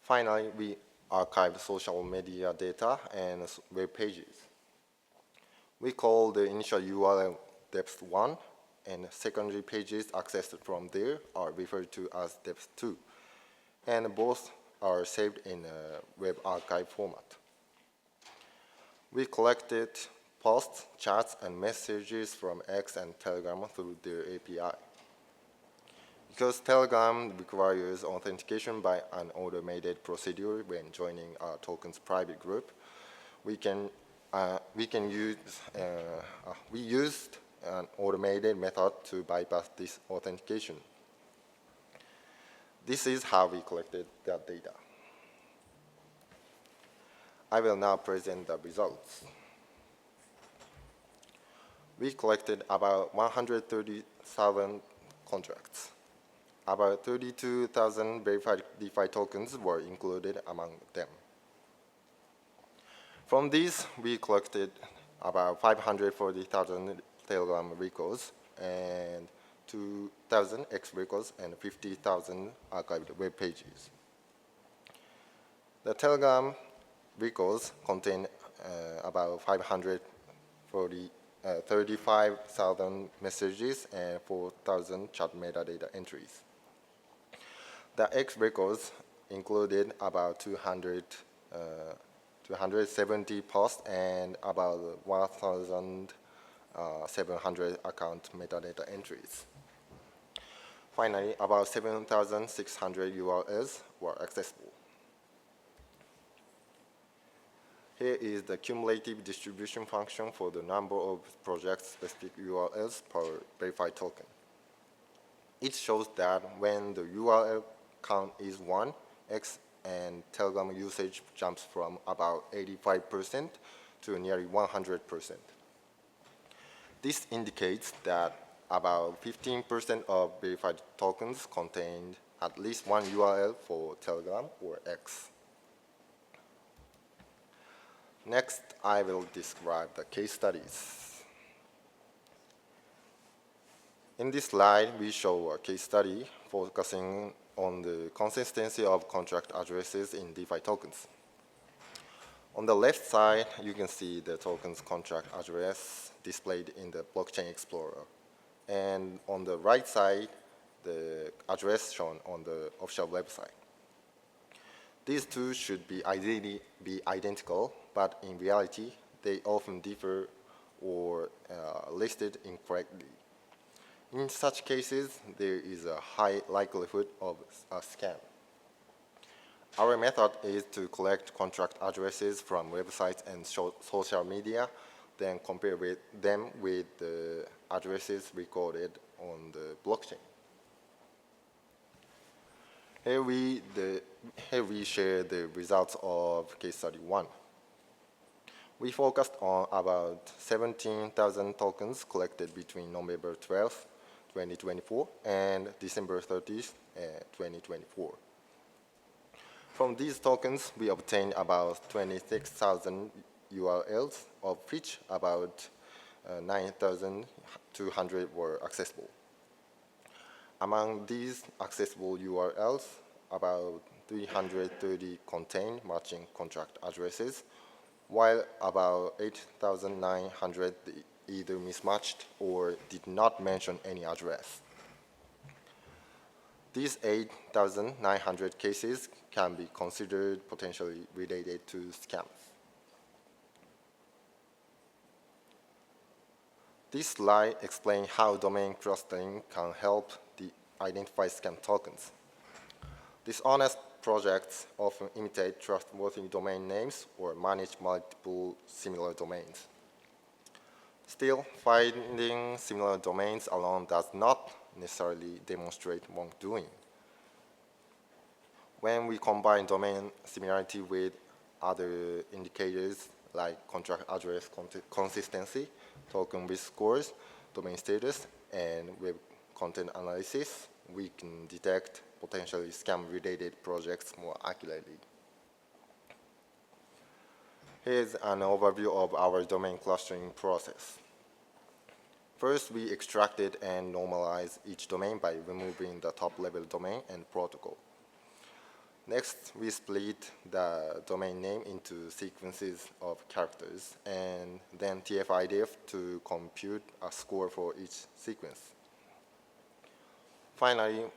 Finally, we archived social media data and web pages. We call the initial URL depth 1, and secondary pages accessed from there are referred to as depth 2, and both are saved in a web archive format. We collected posts, chats, and messages from X and Telegram through their API. Because Telegram requires authentication by an automated procedure when joining a token's private group, we used an automated method to bypass this authentication. This is how we collected that data. I will now present the results. We collected about 130,000 contracts. About 32,000 verified DeFi tokens were included among them. From these, we collected about 540,000 Telegram records and 2,000 X records and 50,000 archived web pages. The Telegram records contain about 35,000 messages and 4,000 chat metadata entries. The X records included about 270 posts and about 1,700 account metadata entries. Finally, about 7,600 URLs were accessible. Here is the cumulative distribution function for the number of project-specific URLs per verified token. It shows that when the URL count is 1, X and Telegram usage jumps from about 85% to nearly 100%. This indicates that about 15% of verified tokens contained at least one URL for Telegram or X. Next, I will describe the case studies. In this slide, we show a case study focusing on the consistency of contract addresses in DeFi tokens. On the left side, you can see the token's contract address displayed in the Blockchain Explorer. And on the right side, the address shown on the official website. These two should be ideally be identical, but in reality, they often differ or listed incorrectly. In such cases, there is a high likelihood of a scam. Our method is to collect contract addresses from websites and social media, then compare them with the addresses recorded on the blockchain. Here we share the results of case study 1. We focused on about 17,000 tokens collected between November 12th, 2024 and December 30th, 2024. From these tokens, we obtained about 26,000 URLs, of which about 9,200 were accessible. Among these accessible URLs, about 330 contain matching contract addresses, while about 8,900 either mismatched or did not mention any address. These 8,900 cases can be considered potentially related to scams. This slide explains how domain clustering can help identify scam tokens. Dishonest projects often imitate trustworthy domain names or manage multiple similar domains. Still, finding similar domains alone does not necessarily demonstrate wrongdoing. When we combine domain similarity with other indicators like contract address consistency, token risk scores, domain status, and web content analysis, we can detect potentially scam-related projects more accurately. Here's an overview of our domain clustering process. First, we extracted and normalized each domain by removing the top-level domain and protocol. Next, we split the domain name into sequences of characters and then TF-IDF to compute a score for each sequence. Finally,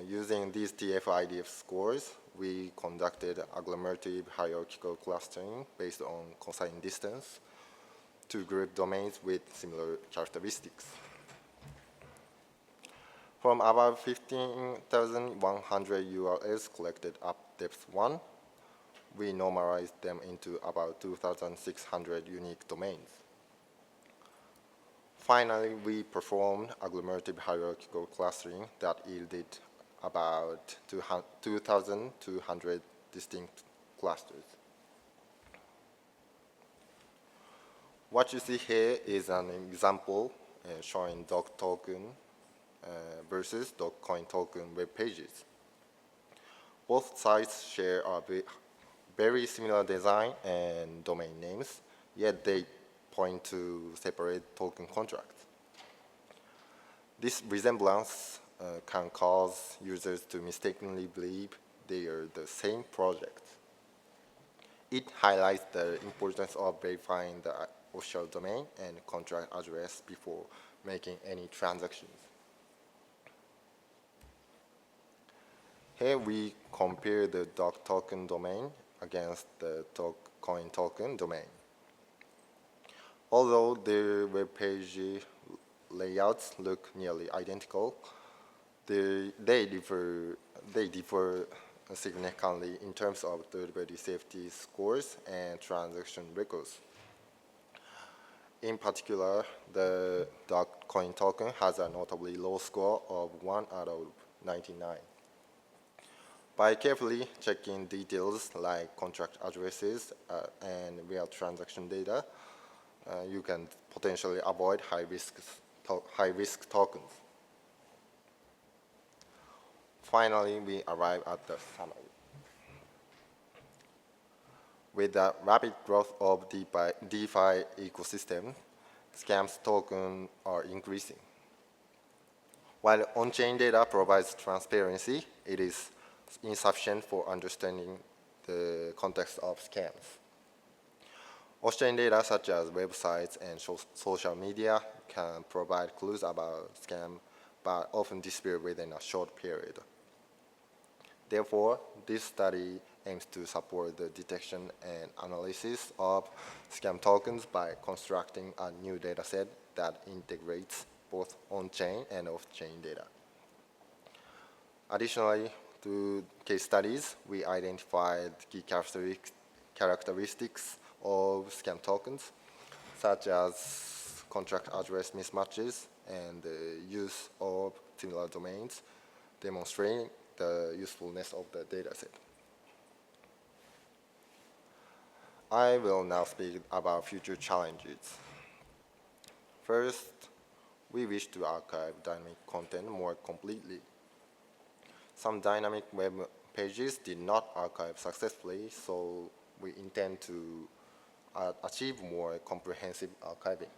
using these TF-IDF scores, we conducted agglomerative hierarchical clustering based on cosine distance to group domains with similar characteristics. From about 15,100 URLs collected at depth 1, we normalized them into about 2,600 unique domains. Finally, we performed agglomerative hierarchical clustering that yielded about 2,200 distinct clusters. What you see here is an example showing doc token versus Dogecoin token web pages. Both sites share a very similar design and domain names, yet they point to separate token contracts. This resemblance can cause users to mistakenly believe they are the same project. It highlights the importance of verifying the official domain and contract address before making any transactions. Here we compare the doc token domain against the Dogecoin token domain. Although their web page layouts look nearly identical, they differ significantly in terms of third-party safety scores and transaction records. In particular, the Dogecoin token has a notably low score of 1 out of 99. By carefully checking details like contract addresses and real transaction data, you can potentially avoid high-risk tokens. Finally, we arrive at the summary. With the rapid growth of DeFi ecosystem, scams tokens are increasing. While on-chain data provides transparency, it is insufficient for understanding the context of scams. Off-chain data such as websites and social media can provide clues about scam, but often disappear within a short period. Therefore, this study aims to support the detection and analysis of scam tokens by constructing a new dataset that integrates both on-chain and off-chain data. Additionally, through case studies, we identified key characteristics of scam tokens, such as contract address mismatches and the use of similar domains, demonstrating the usefulness of the dataset. I will now speak about future challenges. First, we wish to archive dynamic content more completely. Some dynamic web pages did not archive successfully, so we intend to achieve more comprehensive archiving.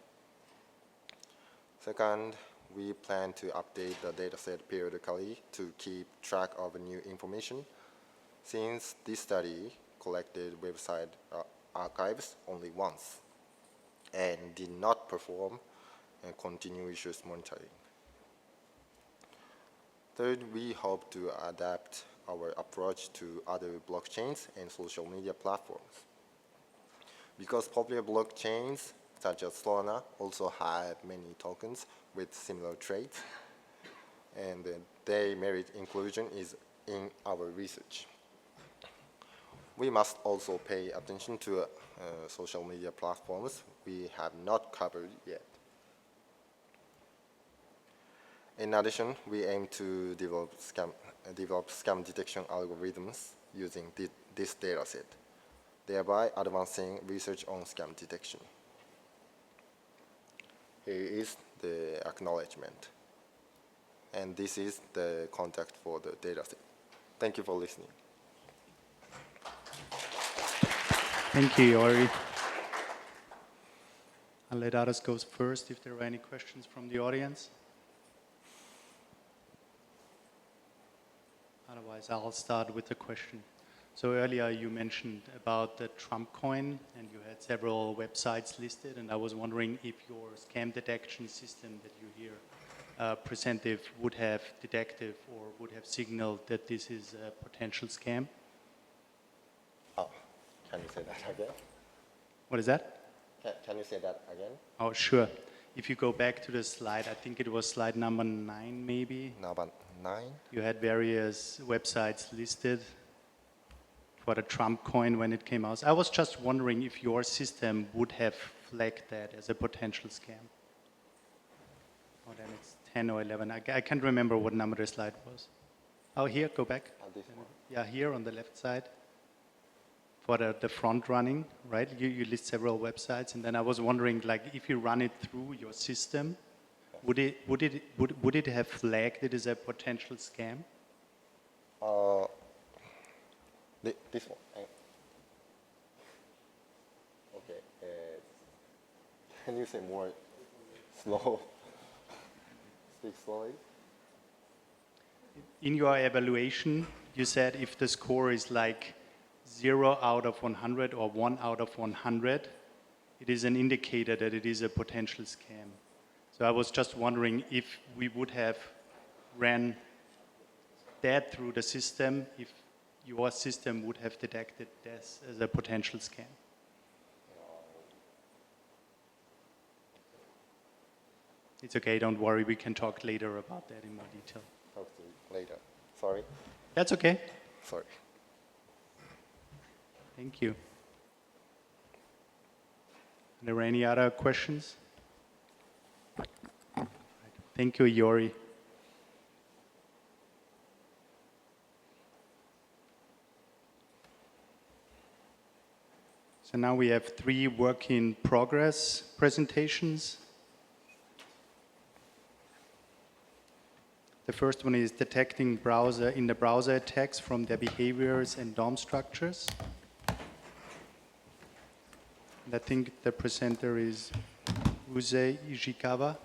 Second, we plan to update the dataset periodically to keep track of new information, since this study collected website archives only once and did not perform continuous monitoring. Third, we hope to adapt our approach to other blockchains and social media platforms. Because popular blockchains, such as Solana, also have many tokens with similar traits, and they merit inclusion in our research. We must also pay attention to social media platforms we have not covered yet. In addition, we aim to develop scam detection algorithms using this dataset, thereby advancing research on scam detection. Here is the acknowledgement, and this is the contact for the dataset. Thank you for listening. Thank you, Yori. I'll let others go first if there are any questions from the audience. Otherwise, I'll start with a question. So earlier you mentioned about the Trump coin, and you had several websites listed, and I was wondering if your scam detection system that you here presented would have detected or would have signaled that this is a potential scam. Oh, can you say that again? What is that? Can you say that again? Oh, sure. If you go back to the slide, I think it was slide number 9, maybe. Number 9? You had various websites listed for the Trump coin when it came out. I was just wondering if your system would have flagged that as a potential scam. Oh, then it's 10 or 11. I can't remember what number the slide was. Oh, here, go back. This one. Yeah, here on the left side. For the front running, right? You list several websites, and then I was wondering, like, if you run it through your system, would it have flagged it as a potential scam? This one. Okay. Can you say more slow? Speak slowly. In your evaluation, you said if the score is like 0 out of 100 or 1 out of 100, it is an indicator that it is a potential scam. So I was just wondering if we would have ran that through the system, if your system would have detected this as a potential scam. It's okay, don't worry, we can talk later about that in more detail. Talk to you later. Sorry. That's okay. Sorry. Thank you. Are there any other questions? Thank you, Yori. So now we have 3 work in progress presentations. The first one is detecting the browser attacks from their behaviors and DOM structures. And I think the presenter is Uze Ishikawa.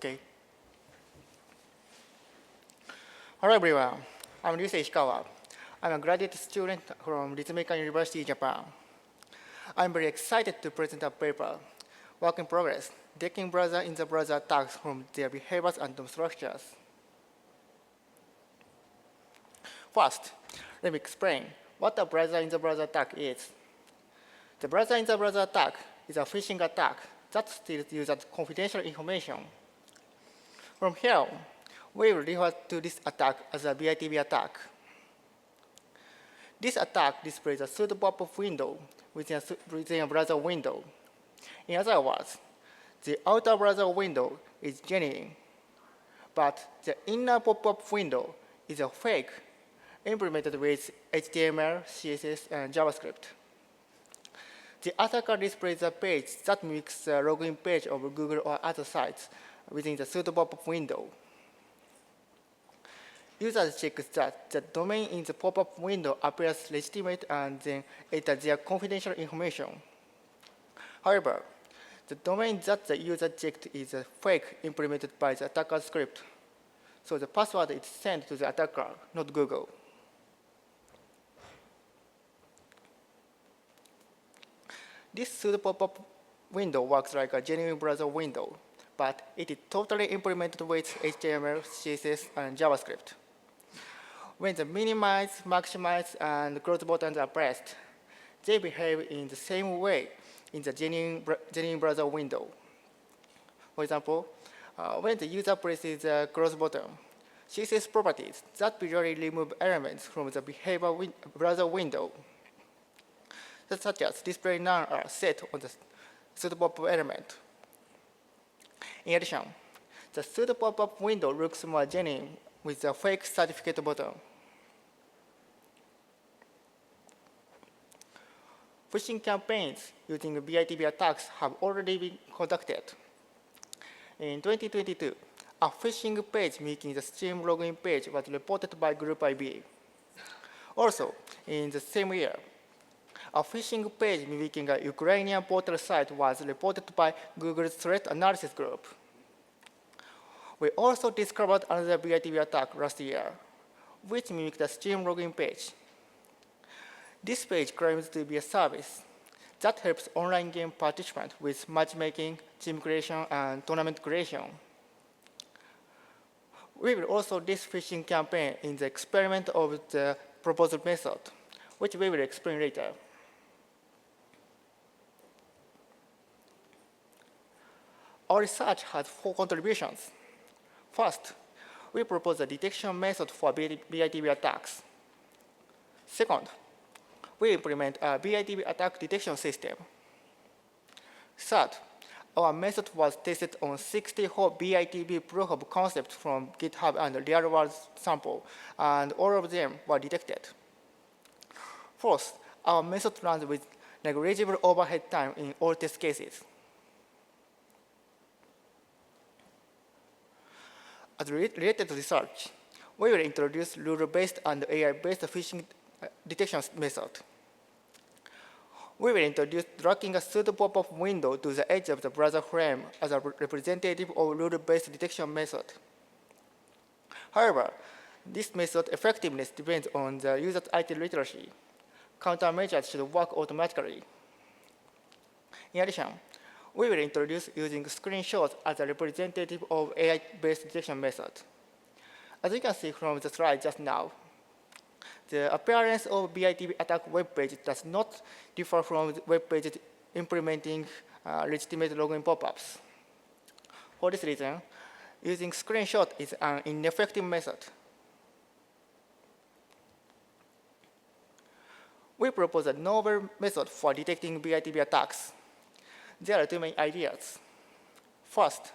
Okay. Hello everyone, I'm Ryusei Ishikawa. I'm a graduate student from Ritsumeikan University, Japan. I'm very excited to present a paper, Work in Progress, Detecting Browser in the Browser Attacks from their behaviors and structures. First, let me explain what a browser in the browser attack is. The browser in the browser attack is a phishing attack that steals users' confidential information. From here, we will refer to this attack as a BITB attack. This attack displays a pseudo pop-up window within a browser window. In other words, the outer browser window is genuine, but the inner pop-up window is a fake implemented with HTML, CSS, and JavaScript. The attacker displays a page that mimics the login page of Google or other sites within the pseudo pop-up window. Users check that the domain in the pop-up window appears legitimate and then enter their confidential information. However, the domain that the user checked is a fake implemented by the attacker's script, so the password is sent to the attacker, not Google. This pseudo pop-up window works like a genuine browser window, but it is totally implemented with HTML, CSS, and JavaScript. When the minimize, maximize, and close buttons are pressed, they behave in the same way in the genuine browser window. For example, when the user presses the close button, CSS properties that visually remove elements from the behavior browser window, such as display none, are set on the pseudo pop-up element. In addition, the pseudo pop-up window looks more genuine with the fake certificate button. Phishing campaigns using BITB attacks have already been conducted. In 2022, a phishing page mimicking the Steam login page was reported by Group IB. Also, in the same year, a phishing page mimicking a Ukrainian portal site was reported by Google's threat analysis group. We also discovered another BITB attack last year, which mimicked the Steam login page. This page claims to be a service that helps online game participants with matchmaking, team creation, and tournament creation. We will also this phishing campaign in the experiment of the proposed method, which we will explain later. Our research has 4 contributions. First, we propose a detection method for BITB attacks. Second, we implement a BITB attack detection system. Third, our method was tested on 64 BITB proof of concept from GitHub and real-world sample, and all of them were detected. Fourth, our method runs with negligible overhead time in all test cases. As related to research, we will introduce rule-based and AI-based phishing detection method. We will introduce dragging a pseudo pop-up window to the edge of the browser frame as a representative of rule-based detection method. However, this method effectiveness depends on the user's IT literacy. Countermeasures should work automatically. In addition, we will introduce using screenshots as a representative of AI-based detection method. As you can see from the slide just now, the appearance of BITB attack web page does not differ from web pages implementing legitimate login pop-ups. For this reason, using screenshot is an ineffective method. We propose a novel method for detecting BITB attacks. There are 2 main ideas. First,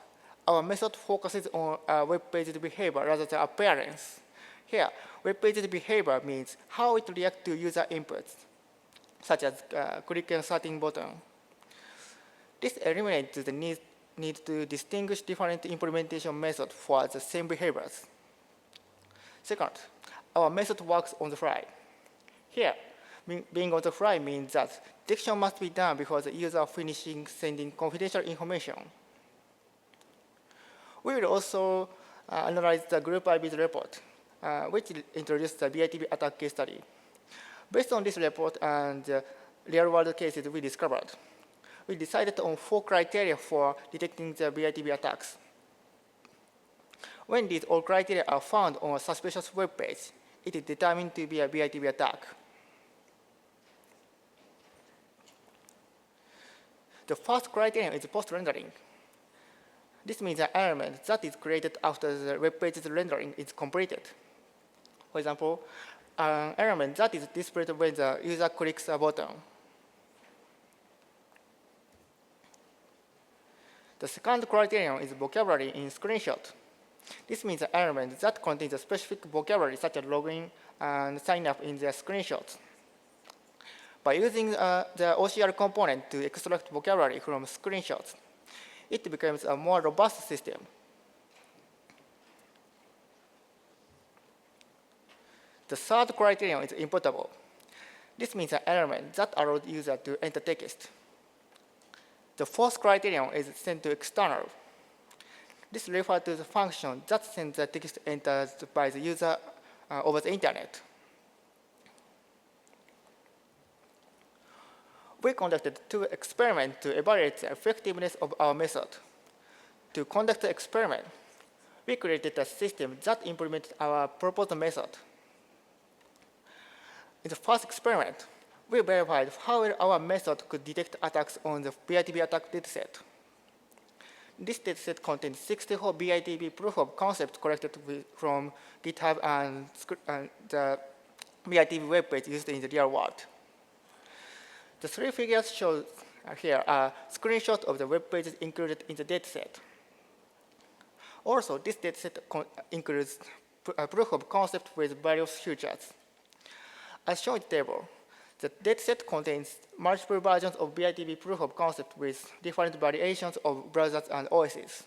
our method focuses on web page's behavior rather than appearance. Here, web page's behavior means how it reacts to user inputs, such as click and starting button. This eliminates the need to distinguish different implementation methods for the same behaviors. Second, our method works on the fly. Here, being on the fly means that detection must be done before the user finishes sending confidential information. We will also analyze the group IB's report, which introduced the BITB attack case study. Based on this report and real-world cases we discovered, we decided on 4 criteria for detecting the BITB attacks. When these all criteria are found on a suspicious web page, it is determined to be a BITB attack. The first criterion is post-rendering. This means an element that is created after the web page's rendering is completed. For example, an element that is displayed when the user clicks a button. The second criterion is vocabulary in screenshot. This means an element that contains a specific vocabulary such as login and sign up in the screenshot. By using the OCR component to extract vocabulary from screenshots, it becomes a more robust system. The third criterion is importable. This means an element that allows the user to enter text. The fourth criterion is sent to external. This refers to the function that sends the text entered by the user over the internet. We conducted 2 experiments to evaluate the effectiveness of our method. To conduct the experiment, we created a system that implemented our proposed method. In the first experiment, we verified how well our method could detect attacks on the BITB attack dataset. This dataset contains 64 BITB proof of concept collected from GitHub and the BITB web page used in the real world. The 3 figures shown here are screenshots of the web pages included in the dataset. Also, this dataset includes a proof of concept with various features. As shown in the table, the dataset contains multiple versions of BITB proof of concept with different variations of browsers and OSs.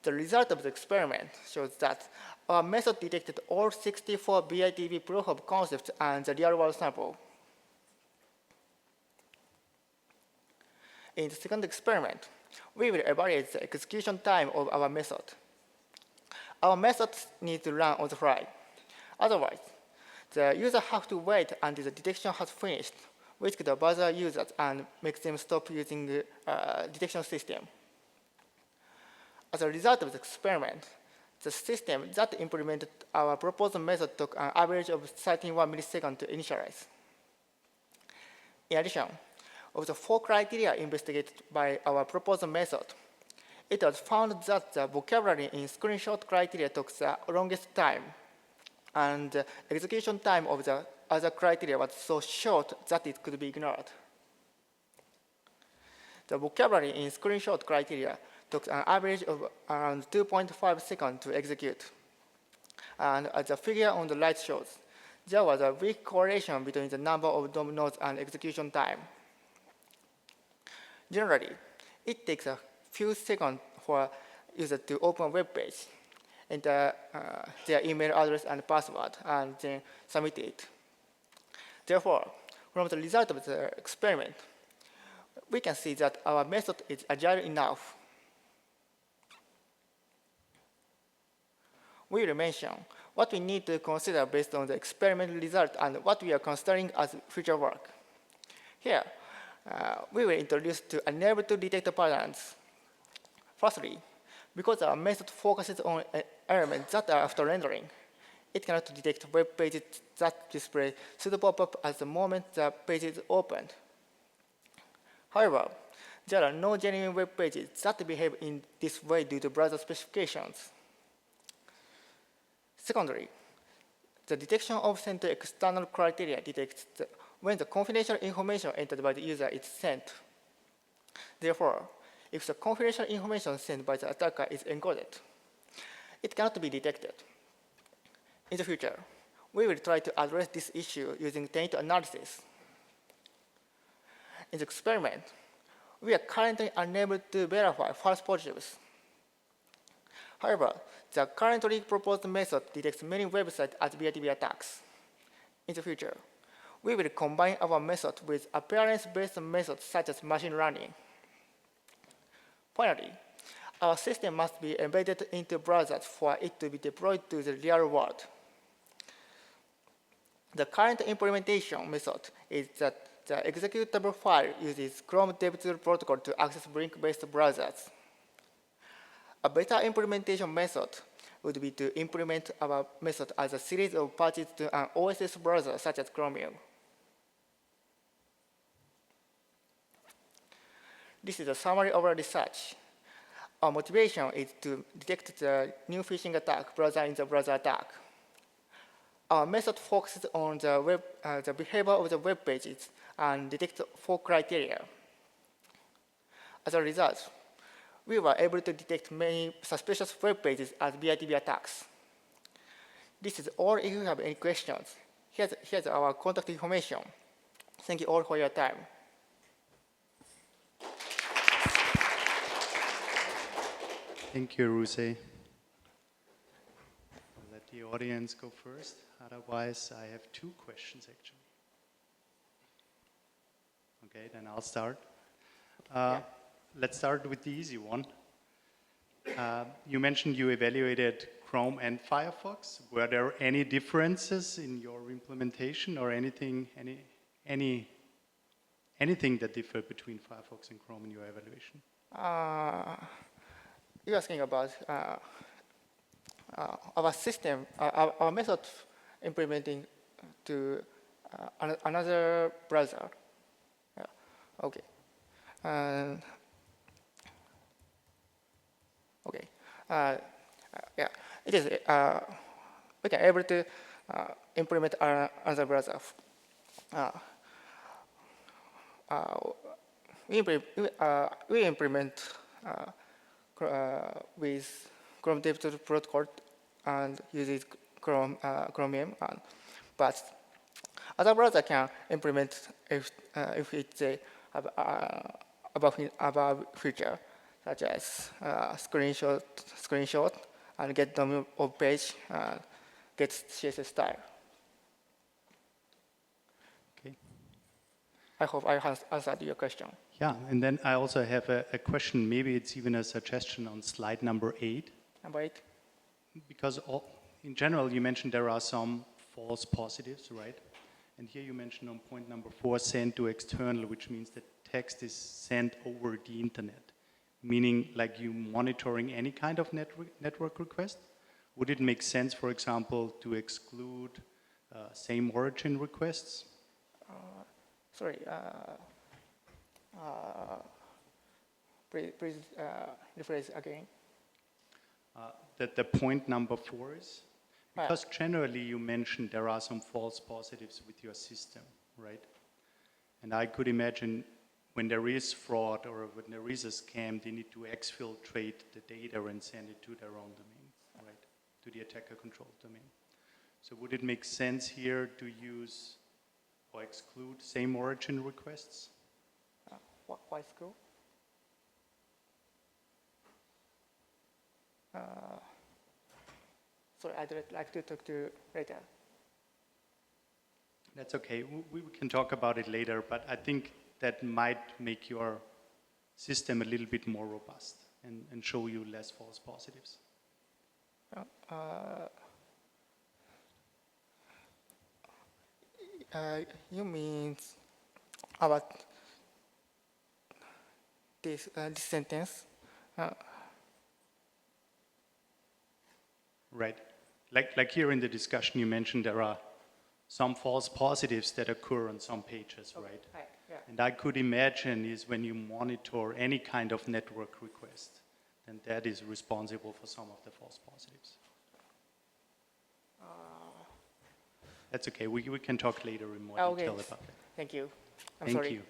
The result of the experiment shows that our method detected all 64 BITB proof of concepts and the real-world sample. In the second experiment, we will evaluate the execution time of our method. Our methods need to run on the fly. Otherwise, the user has to wait until the detection has finished, which could bother users and make them stop using the detection system. As a result of the experiment, the system that implemented our proposed method took an average of 31 milliseconds to initialize. In addition, of the 4 criteria investigated by our proposed method, it was found that the vocabulary in screenshot criteria took the longest time, and the execution time of the other criteria was so short that it could be ignored. The vocabulary in screenshot criteria took an average of around 2.5 seconds to execute. And as the figure on the right shows, there was a weak correlation between the number of DOM nodes and execution time. Generally, it takes a few seconds for users to open a web page, enter their email address and password, and then submit it. Therefore, from the result of the experiment, we can see that our method is agile enough. We will mention what we need to consider based on the experimental result and what we are considering as future work. Here, we will introduce 2 unable-to detect patterns. Firstly, because our method focuses on elements that are after rendering, it cannot detect web pages that display pseudo pop-up at the moment the page is opened. However, there are no genuine web pages that behave in this way due to browser specifications. Secondly, the detection of sent to external criteria detects when the confidential information entered by the user is sent. Therefore, if the confidential information sent by the attacker is encoded, it cannot be detected. In the future, we will try to address this issue using taint analysis. In the experiment, we are currently unable to verify false positives. However, the currently proposed method detects many websites as BITB attacks. In the future, we will combine our method with appearance-based methods such as machine learning. Finally, our system must be embedded into browsers for it to be deployed to the real world. The current implementation method is that the executable file uses Chrome DevTool protocol to access Blink-based browsers. A better implementation method would be to implement our method as a series of patches to an OSS browser such as Chromium. This is a summary of our research. Our motivation is to detect the new phishing attack, browser in the browser attack. Our method focuses on the behavior of the web pages and detects 4 criteria. As a result, we were able to detect many suspicious web pages as BITB attacks. This is all. If you have any questions, here's our contact information. Thank you all for your time. Thank you, Ruse. Let the audience go first. Otherwise, I have 2 questions, actually. Okay, then I'll start. Let's start with the easy one. You mentioned you evaluated Chrome and Firefox. Were there any differences in your implementation or anything that differed between Firefox and Chrome in your evaluation? You're asking about our system, our method implementing to another browser. Yeah. Okay. Okay. Yeah. It is. We can able to implement another browser. We implement with Chrome DevTool protocol and uses Chromium, but other browser can implement if it's above feature, such as screenshot and get the of page, get CSS style. Okay. I hope I have answered your question. Yeah, and then I also have a question. Maybe it's even a suggestion on slide number 8. Number 8. Because in general, you mentioned there are some false positives, right? And here you mentioned on point number 4, send to external, which means that text is sent over the internet, meaning like you monitoring any kind of network request. Would it make sense, for example, to exclude same origin requests? Sorry. Please rephrase again. That the point number 4 is? Because generally you mentioned there are some false positives with your system, right? And I could imagine when there is fraud or when there is a scam, they need to exfiltrate the data and send it to their own domain, right? To the attacker-controlled domain. So would it make sense here to use or exclude same origin requests? Why exclude? Sorry, I'd like to talk to you later. That's okay. We can talk about it later, but I think that might make your system a little bit more robust and show you less false positives. You mean about this sentence? Right. Like here in the discussion, you mentioned there are some false positives that occur on some pages, okay, right? Right. Yeah. And I could imagine is when you monitor any kind of network request, then that is responsible for some of the false positives. That's okay. We can talk later in more detail about that. Thank you. Thank you.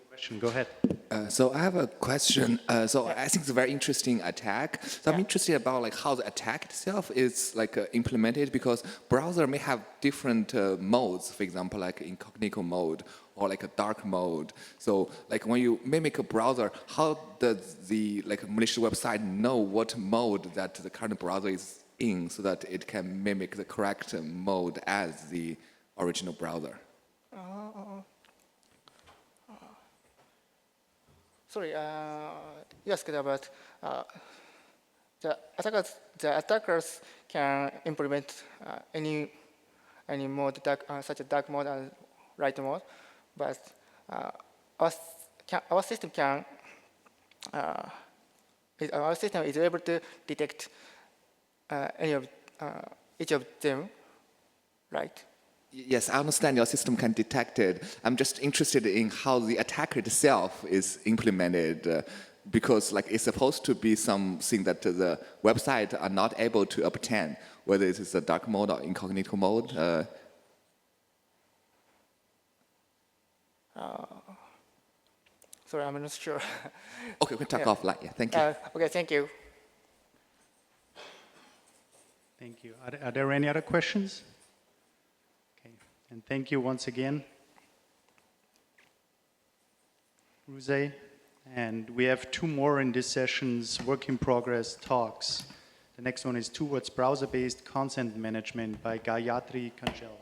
Question. Go ahead. So I have a question. I think it's a very interesting attack. So I'm interested about like how the attack itself is like implemented, because browser may have different modes. For example, like incognito mode or like a dark mode. So like when you mimic a browser, how does the like malicious website know what mode that the current browser is in, so that it can mimic the correct mode as the original browser? Sorry, you asked about the attackers can implement any mode, such as dark mode and light mode, but our system can our system is able to detect each of them, right? Yes, I understand your system can detect it. I'm just interested in how the attacker itself is implemented, because like it's supposed to be something that the website are not able to obtain, whether it is a dark mode or incognito mode. Sorry, I'm not sure. Okay, we can talk offline. Yeah, thank you. Okay, thank you. Thank you. Are there any other questions? Okay, and thank you once again, Ruse. And we have 2 more in this session's work in progress talks. The next one is Towards Browser-Based Content Management by Gayatri Kanjela.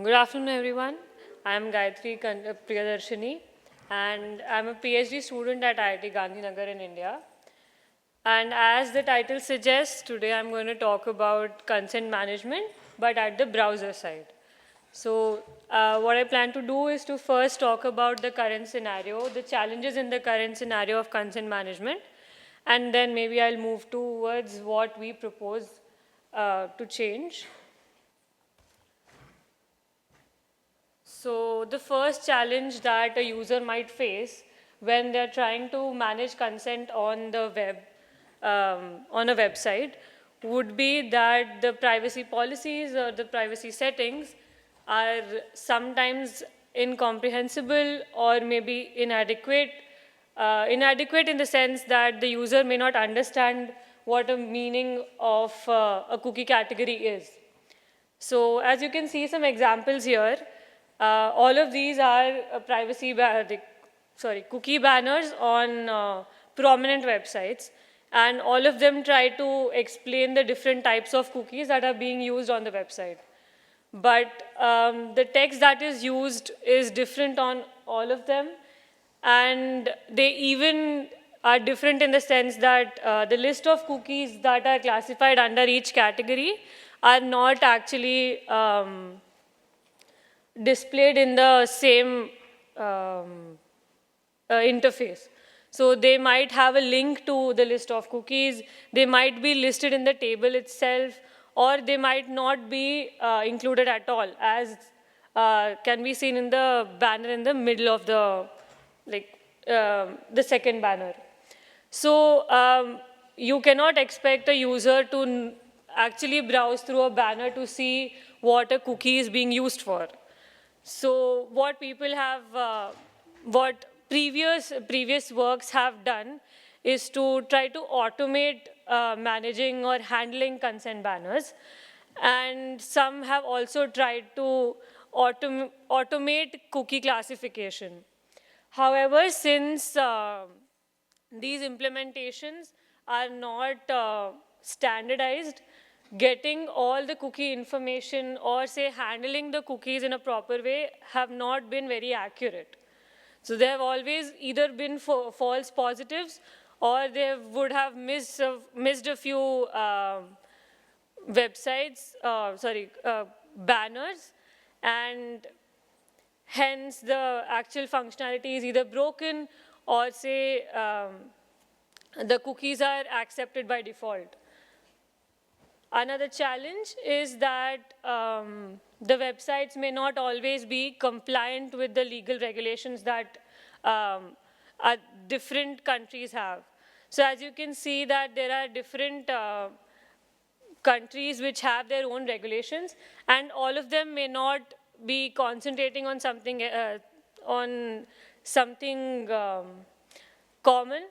Good afternoon, everyone. I'm Gayatri Priyadarshini, and I'm a PhD student at IIT Gandhinagar in India. And as the title suggests, today I'm going to talk about consent management, but at the browser side. So what I plan to do is to first talk about the current scenario, the challenges in the current scenario of consent management, and then maybe I'll move towards what we propose to change. So the first challenge that a user might face when they're trying to manage consent on the web, on a website, would be that the privacy policies or the privacy settings are sometimes incomprehensible or maybe inadequate. Inadequate in the sense that the user may not understand what a meaning of a cookie category is. So as you can see some examples here, all of these are cookie banners on prominent websites, and all of them try to explain the different types of cookies that are being used on the website. But the text that is used is different on all of them, and they even are different in the sense that the list of cookies that are classified under each category are not actually displayed in the same interface. So they might have a link to the list of cookies, they might be listed in the table itself, or they might not be included at all, as can be seen in the banner in the middle of the, the second banner. So you cannot expect a user to actually browse through a banner to see what a cookie is being used for. So what people have, what previous works have done is to try to automate managing or handling consent banners. And some have also tried to automate cookie classification. However, since these implementations are not standardized, getting all the cookie information or say handling the cookies in a proper way have not been very accurate. So there have always either been false positives, or they would have missed a few banners, and hence the actual functionality is either broken or say the cookies are accepted by default. Another challenge is that the websites may not always be compliant with the legal regulations that different countries have. So as you can see that there are different countries which have their own regulations, and all of them may not be concentrating on something common.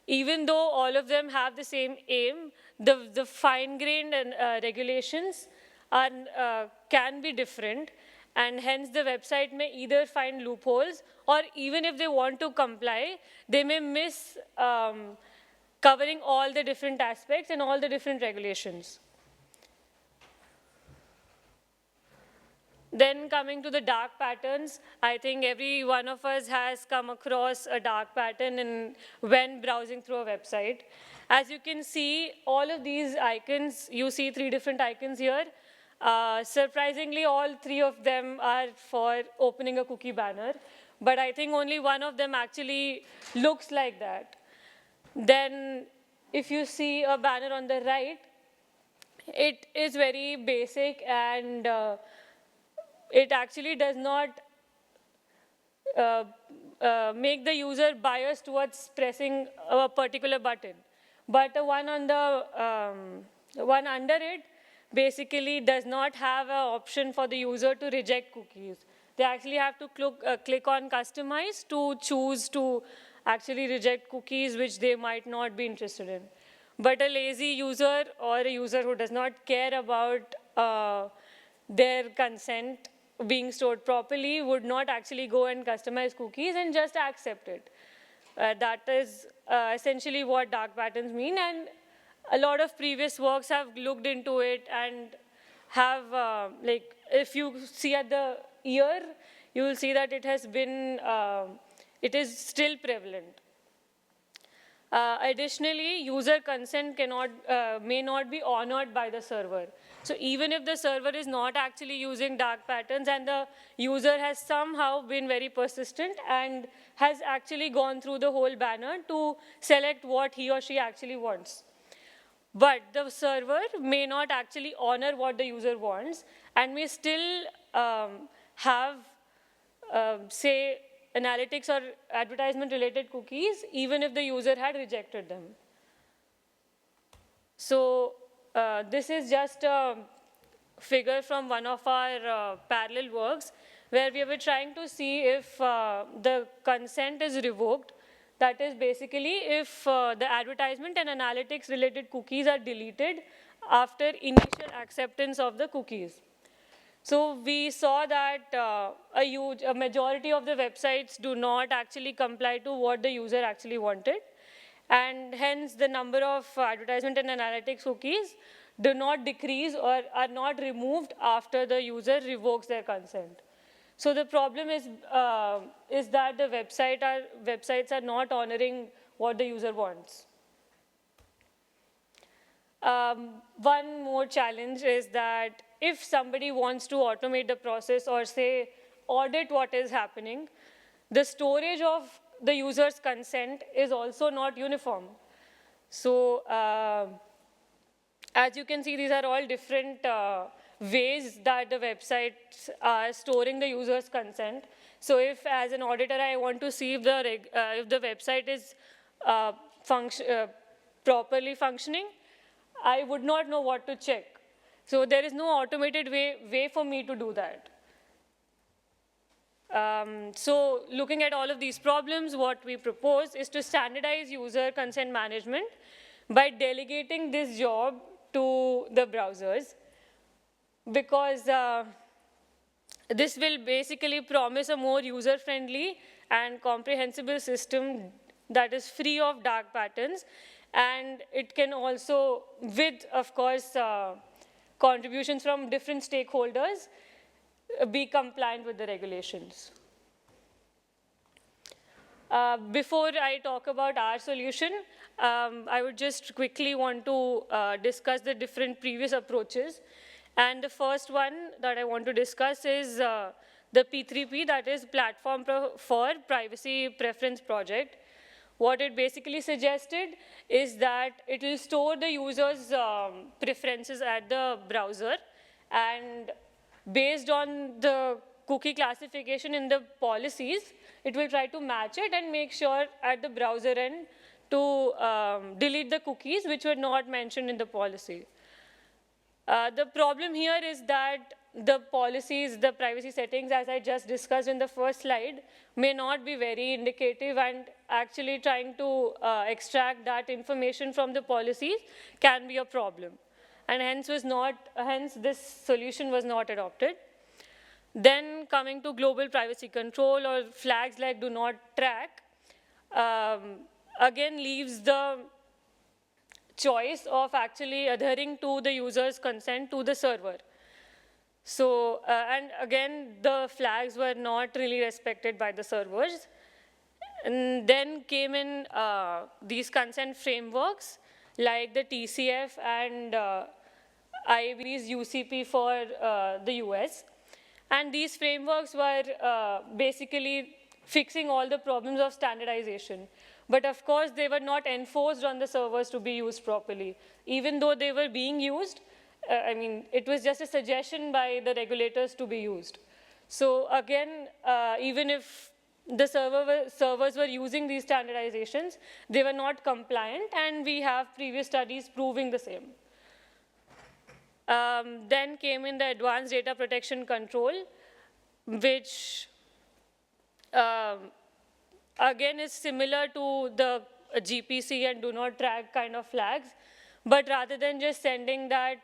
Even though all of them have the same aim, the fine-grained regulations can be different, and hence the website may either find loopholes, or even if they want to comply, they may miss covering all the different aspects and all the different regulations. Then coming to the dark patterns, I think every one of us has come across a dark pattern when browsing through a website. As you can see, all of these icons, you see 3 different icons here. Surprisingly, all 3 of them are for opening a cookie banner, but I think only one of them actually looks like that. Then if you see a banner on the right, it is very basic, and it actually does not make the user biased towards pressing a particular button. But the one on the one under it basically does not have an option for the user to reject cookies. They actually have to click on customize to choose to actually reject cookies which they might not be interested in. But a lazy user, or a user who does not care about their consent being stored properly, would not actually go and customize cookies and just accept it. That is essentially what dark patterns mean, and a lot of previous works have looked into it and have, like, if you see at the year, you will see that it has been, it is still prevalent. Additionally, user consent may not be honored by the server. So even if the server is not actually using dark patterns and the user has somehow been very persistent and has actually gone through the whole banner to select what he or she actually wants. But the server may not actually honor what the user wants and may still have, say, analytics or advertisement-related cookies, even if the user had rejected them. So this is just a figure from one of our parallel works, where we were trying to see if the consent is revoked. That is basically if the advertisement and analytics-related cookies are deleted after initial acceptance of the cookies. So we saw that a majority of the websites do not actually comply to what the user actually wanted, and hence the number of advertisement and analytics cookies do not decrease or are not removed after the user revokes their consent. So the problem is that the websites are not honoring what the user wants. One more challenge is that if somebody wants to automate the process or, say, audit what is happening, the storage of the user's consent is also not uniform. So as you can see, these are all different ways that the websites are storing the user's consent. So if, as an auditor, I want to see if the website is properly functioning, I would not know what to check. So there is no automated way for me to do that. So looking at all of these problems, what we propose is to standardize user consent management by delegating this job to the browsers, because this will basically promise a more user-friendly and comprehensible system that is free of dark patterns, and it can also, with, of course, contributions from different stakeholders, be compliant with the regulations. Before I talk about our solution, I would just quickly want to discuss the different previous approaches. And the first one that I want to discuss is the P3P, that is Platform for Privacy Preference Project. What it basically suggested is that it will store the user's preferences at the browser, and based on the cookie classification in the policies, it will try to match it and make sure at the browser end to delete the cookies which were not mentioned in the policy. The problem here is that the policies, the privacy settings, as I just discussed in the first slide, may not be very indicative, and actually trying to extract that information from the policies can be a problem. And hence this solution was not adopted. Then coming to global privacy control or flags like do not track, again leaves the choice of actually adhering to the user's consent to the server. So, and again, the flags were not really respected by the servers. And then came in these consent frameworks like the TCF and IAB's UCP for the US. And these frameworks were basically fixing all the problems of standardization. But of course, they were not enforced on the servers to be used properly. Even though they were being used, I mean, it was just a suggestion by the regulators to be used. So again, even if the servers were using these standardizations, they were not compliant, and we have previous studies proving the same. Then came in the advanced data protection control, which again is similar to the GPC and do not track kind of flags. But rather than just sending that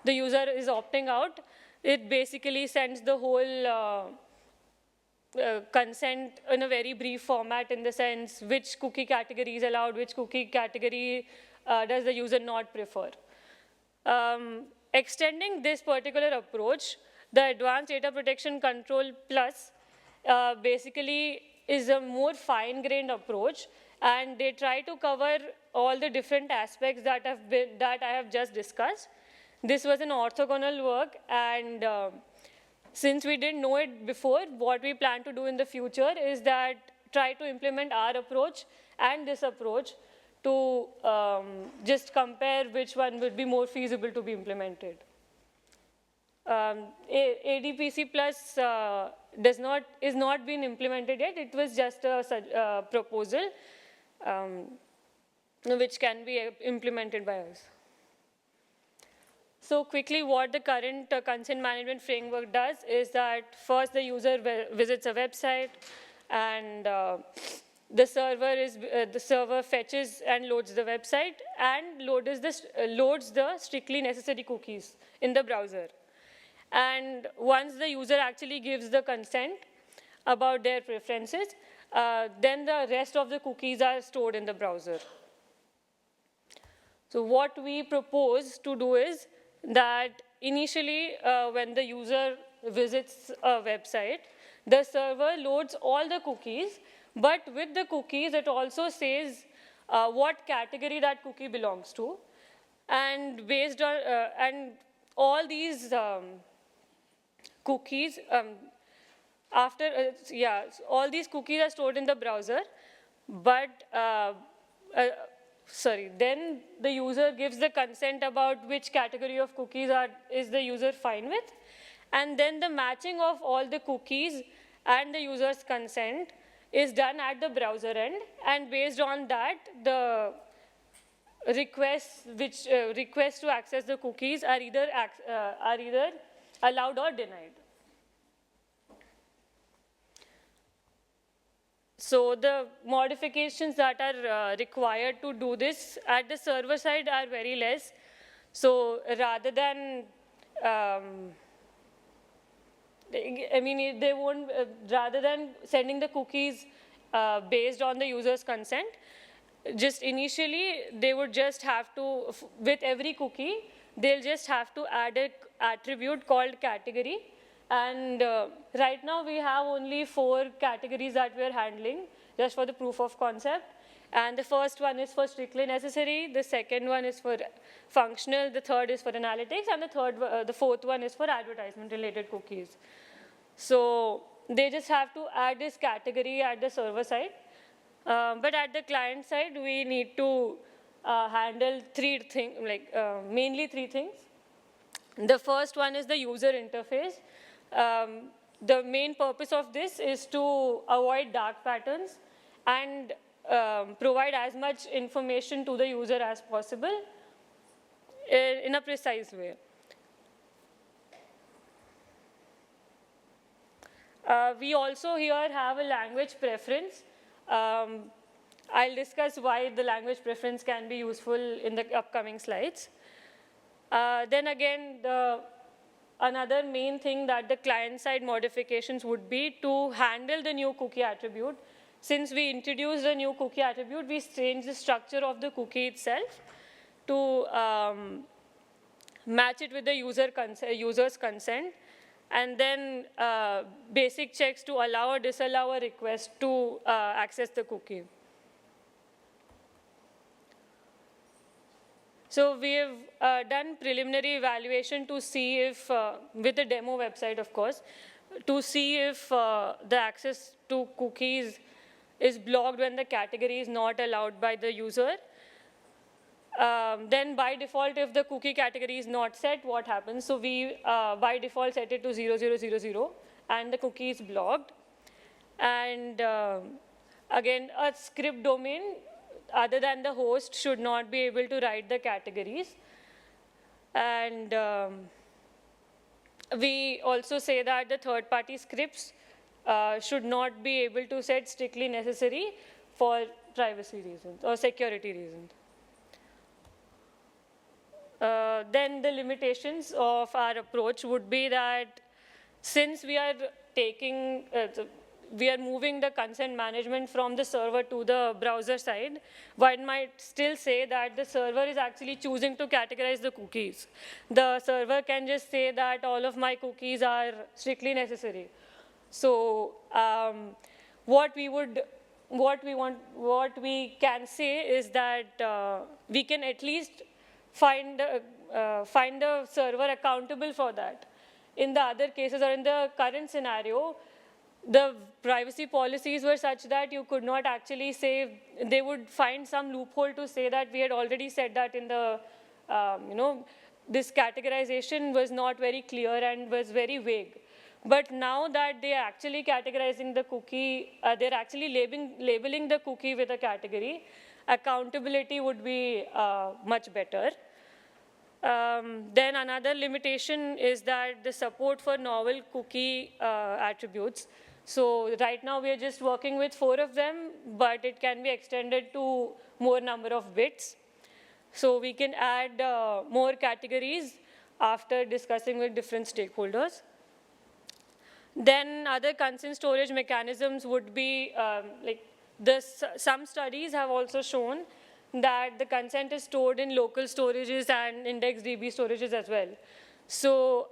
the user is opting out, it basically sends the whole consent in a very brief format, in the sense which cookie category is allowed, which cookie category does the user not prefer. Extending this particular approach, the Advanced Data Protection Control Plus basically is a more fine-grained approach, and they try to cover all the different aspects that I have just discussed. This was an orthogonal work, and since we didn't know it before, what we plan to do in the future is that try to implement our approach and this approach to just compare which one would be more feasible to be implemented. ADPC Plus is not been implemented yet. It was just a proposal which can be implemented by us. So quickly, what the current consent management framework does is that first the user visits a website, and the server fetches and loads the website and loads the strictly necessary cookies in the browser. And once the user actually gives the consent about their preferences, then the rest of the cookies are stored in the browser. So what we propose to do is that initially, when the user visits a website, the server loads all the cookies, but with the cookies, it also says what category that cookie belongs to. And based on, and all these cookies, all these cookies are stored in the browser, but then the user gives the consent about which category of cookies is the user fine with, and then the matching of all the cookies and the user's consent is done at the browser end, and based on that, the requests to access the cookies are either allowed or denied. So the modifications that are required to do this at the server side are very less. So rather than, rather than sending the cookies based on the user's consent, just initially they would just have to, with every cookie, they'll just have to add an attribute called category. And right now we have only 4 categories that we're handling just for the proof of concept. And the first one is for strictly necessary, the second one is for functional, the third is for analytics, and the fourth one is for advertisement related cookies. So they just have to add this category at the server side. But at the client side, we need to handle mainly 3 things. The first one is the user interface. the main purpose of this is to avoid dark patterns and provide as much information to the user as possible in a precise way. We also here have a language preference. I'll discuss why the language preference can be useful in the upcoming slides. Then again, another main thing that the client-side modifications would be to handle the new cookie attribute. Since we introduced a new cookie attribute, we changed the structure of the cookie itself to match it with the user's consent, and then basic checks to allow or disallow a request to access the cookie. So we have done preliminary evaluation to see if, with the demo website of course, to see if the access to cookies is blocked when the category is not allowed by the user. Then by default, if the cookie category is not set, what happens? So we by default set it to 0000 and the cookie is blocked. And again, a script domain other than the host should not be able to write the categories. And we also say that the third-party scripts should not be able to set strictly necessary for privacy reasons or security reasons. Then the limitations of our approach would be that since we are taking, we are moving the consent management from the server to the browser side, one might still say that the server is actually choosing to categorize the cookies. The server can just say that all of my cookies are strictly necessary. So what we can say is that we can at least find the server accountable for that. In the other cases or in the current scenario, the privacy policies were such that you could not actually say, they would find some loophole to say that we had already said that in the, this categorization was not very clear and was very vague. But now that they are actually categorizing the cookie, they're actually labeling the cookie with a category, accountability would be much better. Then another limitation is that the support for novel cookie attributes. So right now we are just working with 4 of them, but it can be extended to more number of bits. So we can add more categories after discussing with different stakeholders. Then other consent storage mechanisms would be some studies have also shown that the consent is stored in local storages and IndexedDB storages as well. So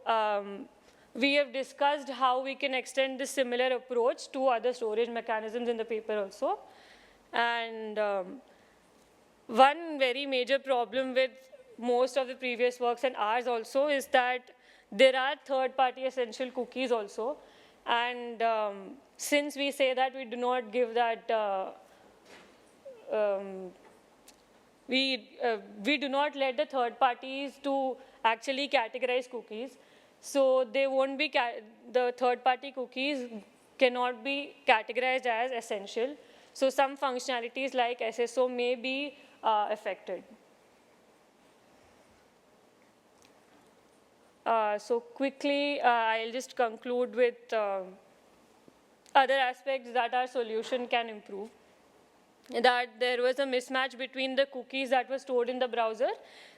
we have discussed how we can extend this similar approach to other storage mechanisms in the paper also. And one very major problem with most of the previous works and ours also is that there are third-party essential cookies also. And since we say that we do not give that, we do not let the third parties to actually categorize cookies. So they won't be, the third-party cookies cannot be categorized as essential. So some functionalities like SSO may be affected. So quickly, I'll just conclude with other aspects that our solution can improve. That there was a mismatch between the cookies that were stored in the browser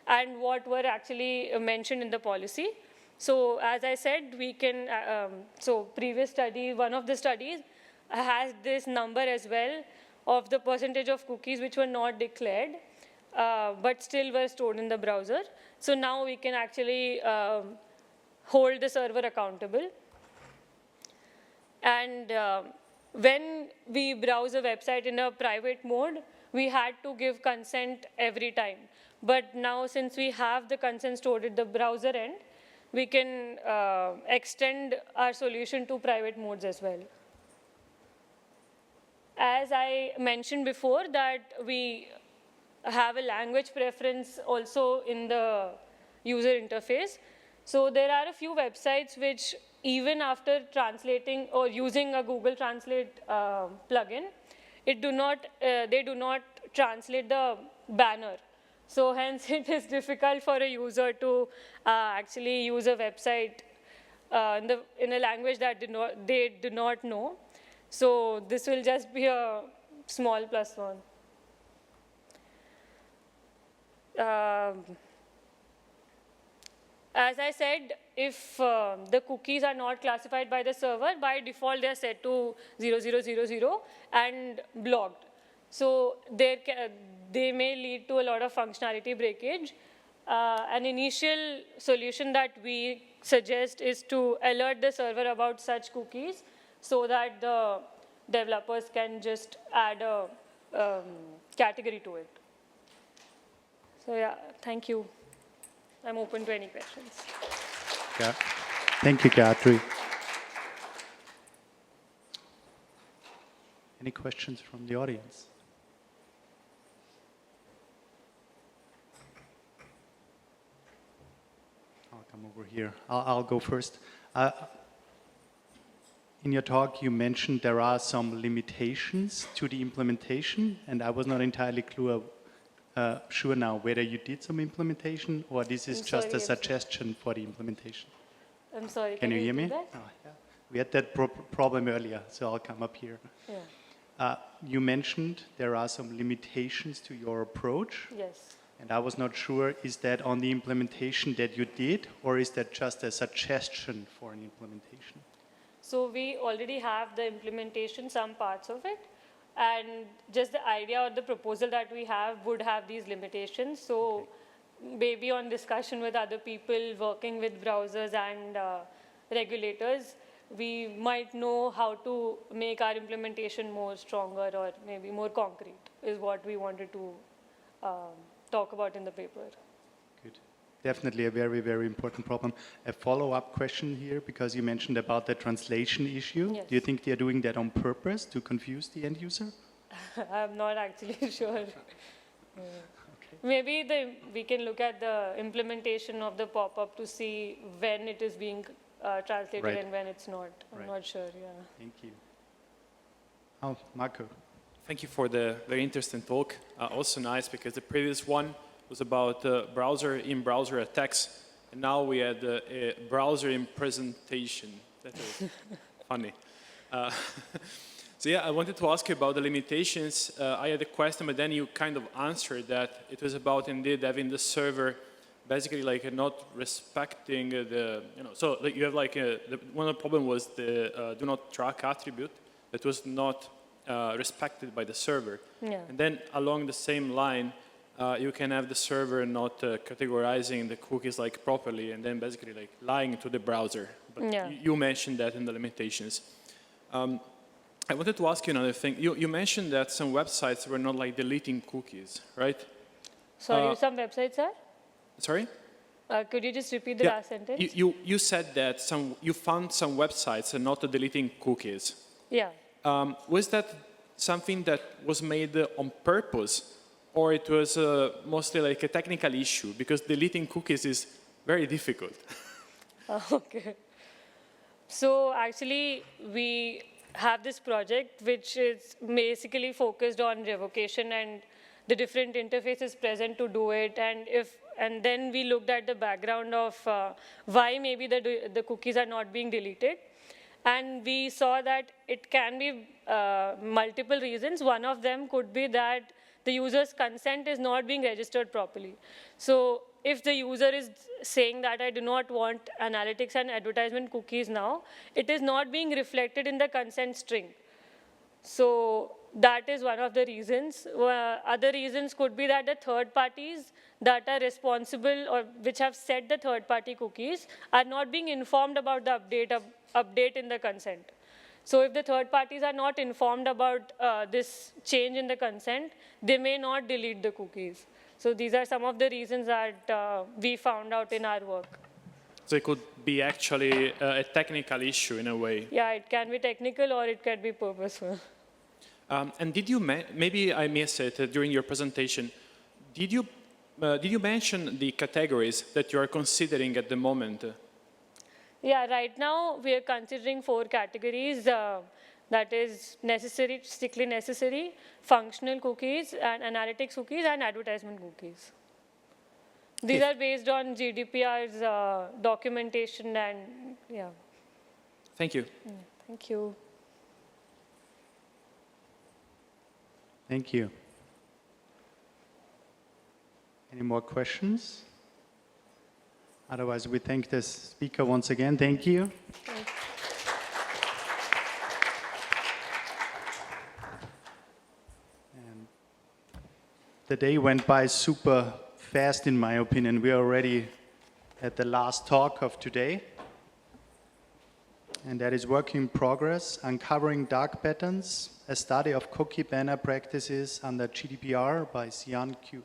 and what were actually mentioned in the policy. So as I said, we can, so previous study, one of the studies has this number as well of the percentage of cookies which were not declared, but still were stored in the browser. So now we can actually hold the server accountable. And when we browse a website in a private mode, we had to give consent every time. But now since we have the consent stored at the browser end, we can extend our solution to private modes as well. As I mentioned before, that we have a language preference also in the user interface. So there are a few websites which, even after translating or using a Google Translate plugin, they do not translate the banner. So hence, it is difficult for a user to actually use a website in a language that they do not know. So this will just be a small plus one. As I said, if the cookies are not classified by the server, by default they are set to 0000 and blocked. So they may lead to a lot of functionality breakage. An initial solution that we suggest is to alert the server about such cookies so that the developers can just add a category to it. So yeah, thank you. I'm open to any questions. Yeah. Thank you, Gayatri. Any questions from the audience? I'll come over here. I'll go first. In your talk, you mentioned there are some limitations to the implementation, and I was not entirely sure now whether you did some implementation or this is just a suggestion for the implementation. I'm sorry, can you hear me? That? Oh, yeah. We had that problem earlier, so I'll come up here. Yeah. You mentioned there are some limitations to your approach. Yes. And I was not sure, is that on the implementation that you did, or is that just a suggestion for an implementation? So we already have the implementation, some parts of it. And just the idea or the proposal that we have would have these limitations. So maybe on discussion with other people working with browsers and regulators, we might know how to make our implementation more stronger or maybe more concrete is what we wanted to talk about in the paper. Good. Definitely a very, very important problem. A follow-up question here, because you mentioned about the translation issue. Yes. Do you think they're doing that on purpose to confuse the end user? I'm not actually sure. Maybe we can look at the implementation of the pop-up to see when it is being translated and when it's not. I'm not sure, yeah. Thank you. Oh, Marco. Thank you for the very interesting talk. Also nice because the previous one was about in-browser attacks, and now we had a browser in presentation. That was funny. So yeah, I wanted to ask you about the limitations. I had a question, but then you kind of answered that it was about indeed having the server basically like not respecting the, so like you have like one of the problem was the do not track attribute that was not respected by the server. Yeah. And then along the same line, you can have the server not categorizing the cookies like properly and then basically like lying to the browser. But yeah. you mentioned that in the limitations. I wanted to ask you another thing. You mentioned that some websites were not like deleting cookies, right? Sorry, some websites are? Sorry? Could you just repeat the last sentence? You said that you found some websites are not deleting cookies. Yeah. Was that something that was made on purpose, or it was mostly like a technical issue? Because deleting cookies is very difficult. Okay. So actually, we have this project which is basically focused on revocation and the different interfaces present to do it. And then we looked at the background of why maybe the cookies are not being deleted. And we saw that it can be multiple reasons. One of them could be that the user's consent is not being registered properly. So if the user is saying that I do not want analytics and advertisement cookies now, it is not being reflected in the consent string. So that is one of the reasons. Other reasons could be that the third parties that are responsible or which have set the third party cookies are not being informed about the update in the consent. So if the third parties are not informed about this change in the consent, they may not delete the cookies. So these are some of the reasons that we found out in our work. So it could be actually a technical issue in a way. Yeah, it can be technical or it can be purposeful. And did you, maybe I missed it during your presentation, did you Did you mention the categories that you are considering at the moment? Yeah, right now we are considering 4 categories. That is necessary, strictly necessary, functional cookies, and analytics cookies, and advertisement cookies. These are based on GDPR's documentation and, yeah. Thank you. Thank you. Thank you. Any more questions? Otherwise, we thank the speaker once again. Thank you. And the day went by super fast, in my opinion. We are already at the last talk of today. And that is Work in Progress, Uncovering Dark Patterns, a study of cookie banner practices under GDPR by Xian Q.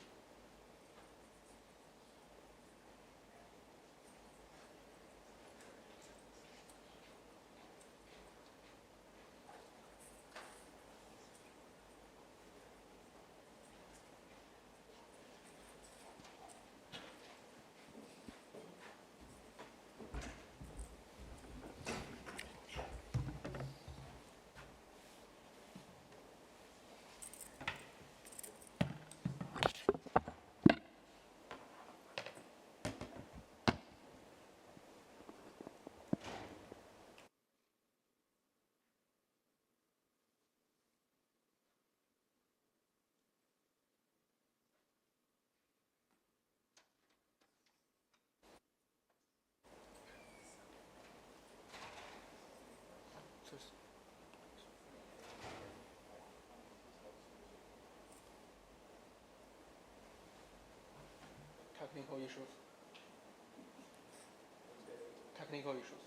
Technical issues. Technical issues.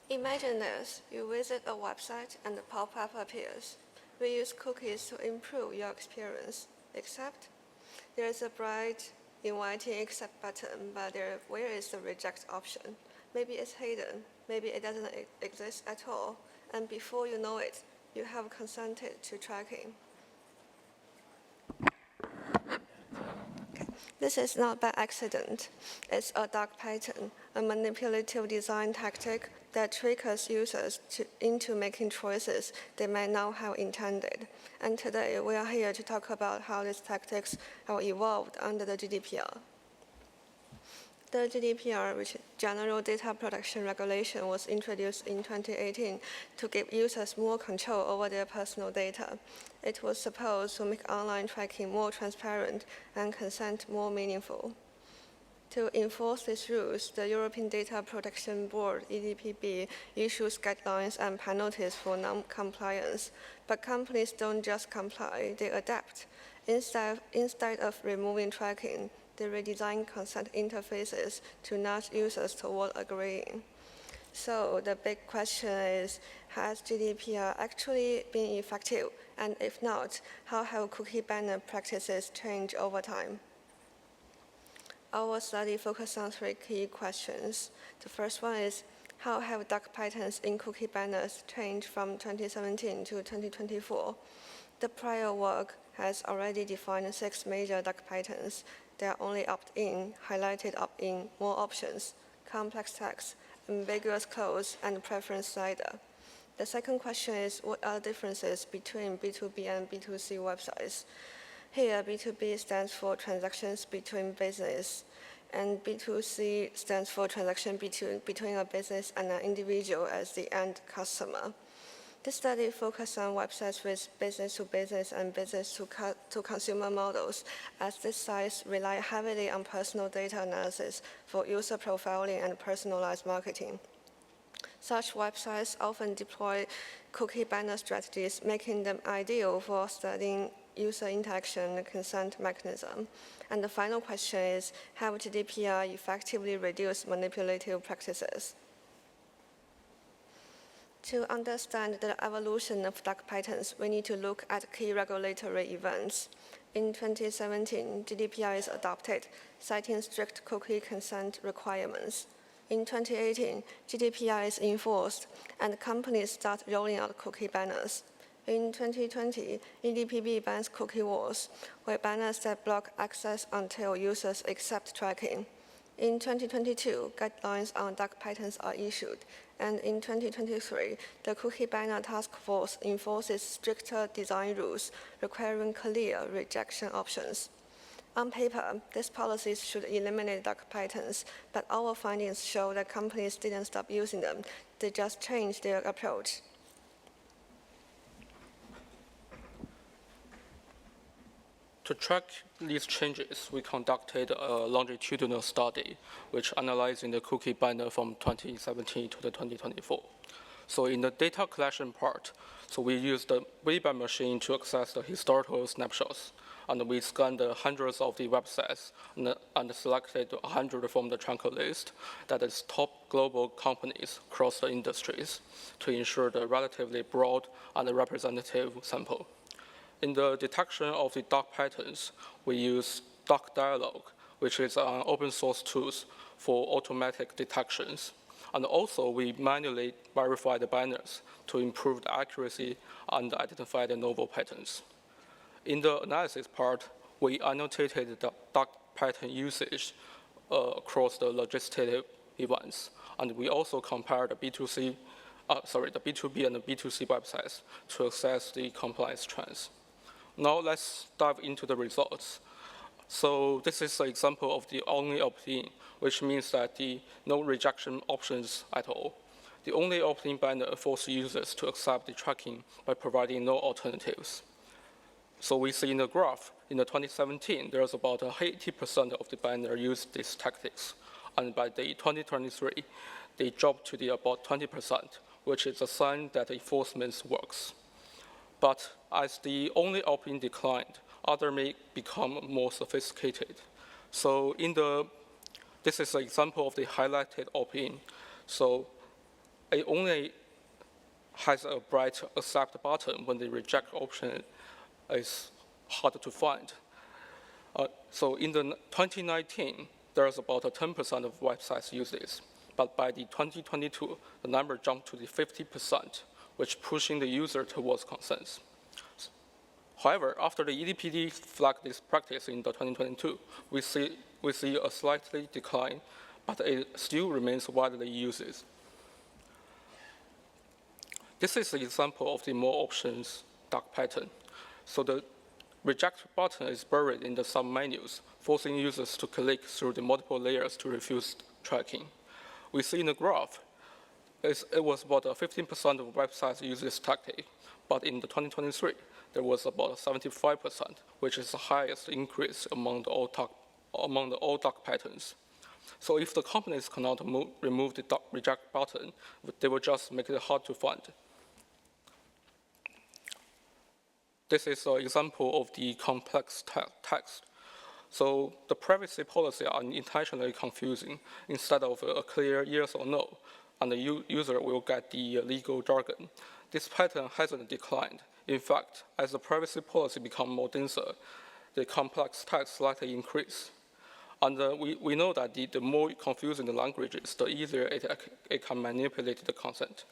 Imagine this, you visit a website and a pop-up appears. We use cookies to improve your experience, except there is a bright, inviting accept button, but where is the reject option? Maybe it's hidden, maybe it doesn't exist at all, and before you know it, you have consented to tracking. This is not by accident. It's a dark pattern, a manipulative design tactic that tricks users into making choices they may not have intended. And today, we are here to talk about how these tactics have evolved under the GDPR. The GDPR, which is General Data Protection Regulation, was introduced in 2018 to give users more control over their personal data. It was supposed to make online tracking more transparent and consent more meaningful. To enforce these rules, the European Data Protection Board, EDPB, issues guidelines and penalties for non-compliance. But companies don't just comply, they adapt. Instead of removing tracking, they redesign consent interfaces to nudge users toward agreeing. So the big question is, has GDPR actually been effective? And if not, how have cookie banner practices changed over time? Our study focused on 3 key questions. The first one is, how have dark patterns in cookie banners changed from 2017 to 2024? The prior work has already defined 6 major dark patterns. They are only opt-in, highlighted opt-in, more options, complex text, ambiguous clause, and preference slider. The second question is, what are the differences between B2B and B2C websites? Here, B2B stands for transactions between business, and B2C stands for transaction between a business and an individual as the end customer. This study focused on websites with business-to-business and business-to-consumer models, as these sites rely heavily on personal data analysis for user profiling and personalized marketing. Such websites often deploy cookie banner strategies, making them ideal for studying user interaction and consent mechanism. And the final question is, how GDPR effectively reduce manipulative practices? To understand the evolution of dark patterns, we need to look at key regulatory events. In 2017, GDPR is adopted, citing strict cookie consent requirements. In 2018, GDPR is enforced, and companies start rolling out cookie banners. In 2020, EDPB bans cookie walls, where banners that block access until users accept tracking. In 2022, guidelines on dark patterns are issued, and in 2023, the Cookie Banner Task Force enforces stricter design rules requiring clear rejection options. On paper, these policies should eliminate dark patterns, but our findings show that companies didn't stop using them, they just changed their approach. To track these changes, we conducted a longitudinal study which analyzing the cookie banner from 2017 to the 2024. So in the data collection part, so we used the Wayback Machine to access the historical snapshots, and we scanned the hundreds of the websites and selected 100 from the trunker list that is top global companies across the industries to ensure the relatively broad and representative sample. In the detection of the dark patterns, we use Dark Dialog, which is an open source tool for automatic detections. And also, we manually verify the banners to improve the accuracy and identify the novel patterns. In the analysis part, we annotated the dark pattern usage across the legislative events. And we also compared the B2B and the B2C websites to assess the compliance trends. Now let's dive into the results. So this is an example of the only opt-in, which means that no rejection options at all. The only opt-in banner forces users to accept the tracking by providing no alternatives. So we see in the graph, in the 2017, there's about 80% of the banner used these tactics. And by the 2023, they dropped to about 20%, which is a sign that enforcement works. But as the only opt-in declined, others may become more sophisticated. So this is an example of the highlighted opt-in. So it only has a bright accept button when the reject option is hard to find. So in the 2019, there's about 10% of websites use this. But by the 2022, the number jumped to the 50%. Which pushing the user towards consent. However, after the EDPD flagged this practice in the 2022, we see a slightly decline, but it still remains widely used. This is an example of the more options dark pattern. So the reject button is buried in the submenus, forcing users to click through the multiple layers to refuse tracking. We see in the graph, it was about 15% of websites use this tactic, but in the 2023, there was about 75%, which is the highest increase among the all dark patterns. So if the companies cannot remove the reject button, they will just make it hard to find. This is an example of the complex text. So the privacy policy are intentionally confusing instead of a clear yes or no, and the user will get the legal jargon. This pattern hasn't declined. In fact, as the privacy policy becomes more denser, the complex text slightly increase. And we know that the more confusing the language is, the easier it can manipulate the consent.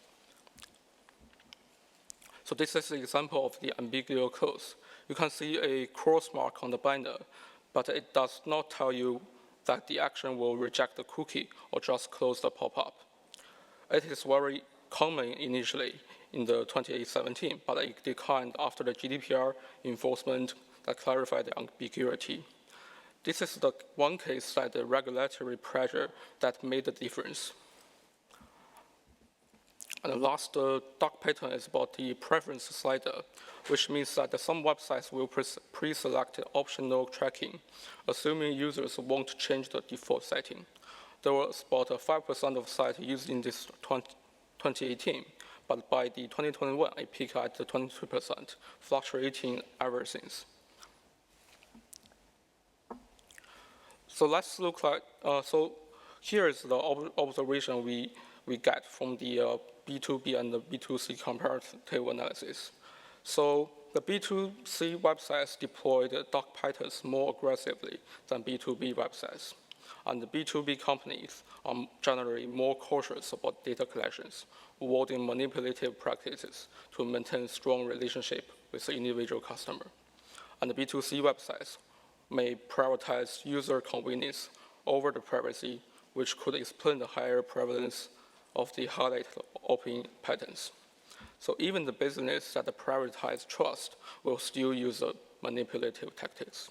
So this is an example of the ambiguous clause. You can see a cross mark on the banner, but it does not tell you that the action will reject the cookie or just close the pop-up. It is very common initially in the 2017, but it declined after the GDPR enforcement that clarified the ambiguity. This is the one case that the regulatory pressure that made the difference. And the last dark pattern is about the preference slider, which means that some websites will pre-select optional tracking, assuming users won't change the default setting. There was about 5% of sites using this 2018, but by the 2021, it peaked at 22%, fluctuating ever since. So let's look at, so here is the observation we get from the B2B and the B2C comparative analysis. So the B2C websites deployed dark patterns more aggressively than B2B websites. And the B2B companies are generally more cautious about data collections, avoiding manipulative practices to maintain strong relationship with the individual customer. And the B2C websites may prioritize user convenience over the privacy, which could explain the higher prevalence of the highlighted opt-in patterns. So even the business that prioritize trust will still use manipulative tactics.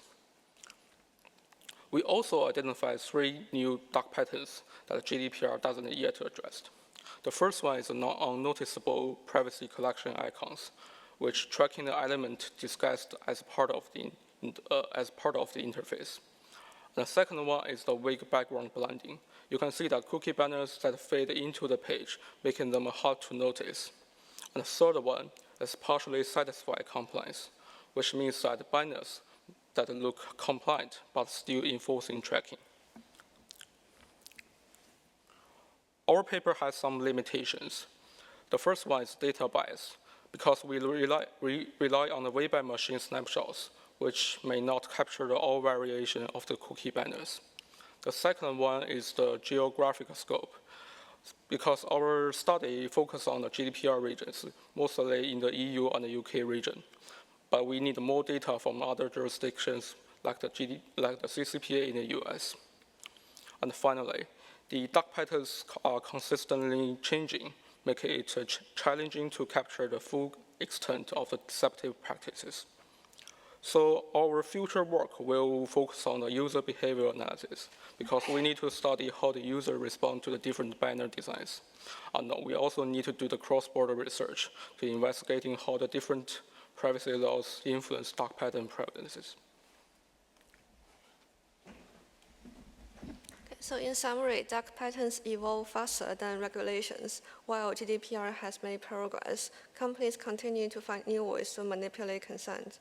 We also identified 3 new dark patterns that GDPR doesn't yet address. The first one is unnoticeable privacy collection icons, which tracking the element disguised as part of the interface. The second one is the weak background blending. You can see that cookie banners that fade into the page, making them hard to notice. And the third one is partially satisfied compliance, which means that banners that look compliant but still enforcing tracking. Our paper has some limitations. The first one is data bias, because we rely on the Wayback Machine snapshots, which may not capture all variation of the cookie banners. The second one is the geographic scope, because our study focuses on the GDPR regions, mostly in the EU and the UK region. But we need more data from other jurisdictions like the CCPA in the US. And finally, the dark patterns are consistently changing, making it challenging to capture the full extent of the deceptive practices. So our future work will focus on the user behavior analysis, because we need to study how the user responds to the different banner designs. And we also need to do the cross-border research to investigating how the different privacy laws influence dark pattern prevalences. So in summary, dark patterns evolve faster than regulations. While GDPR has made progress, companies continue to find new ways to manipulate consent.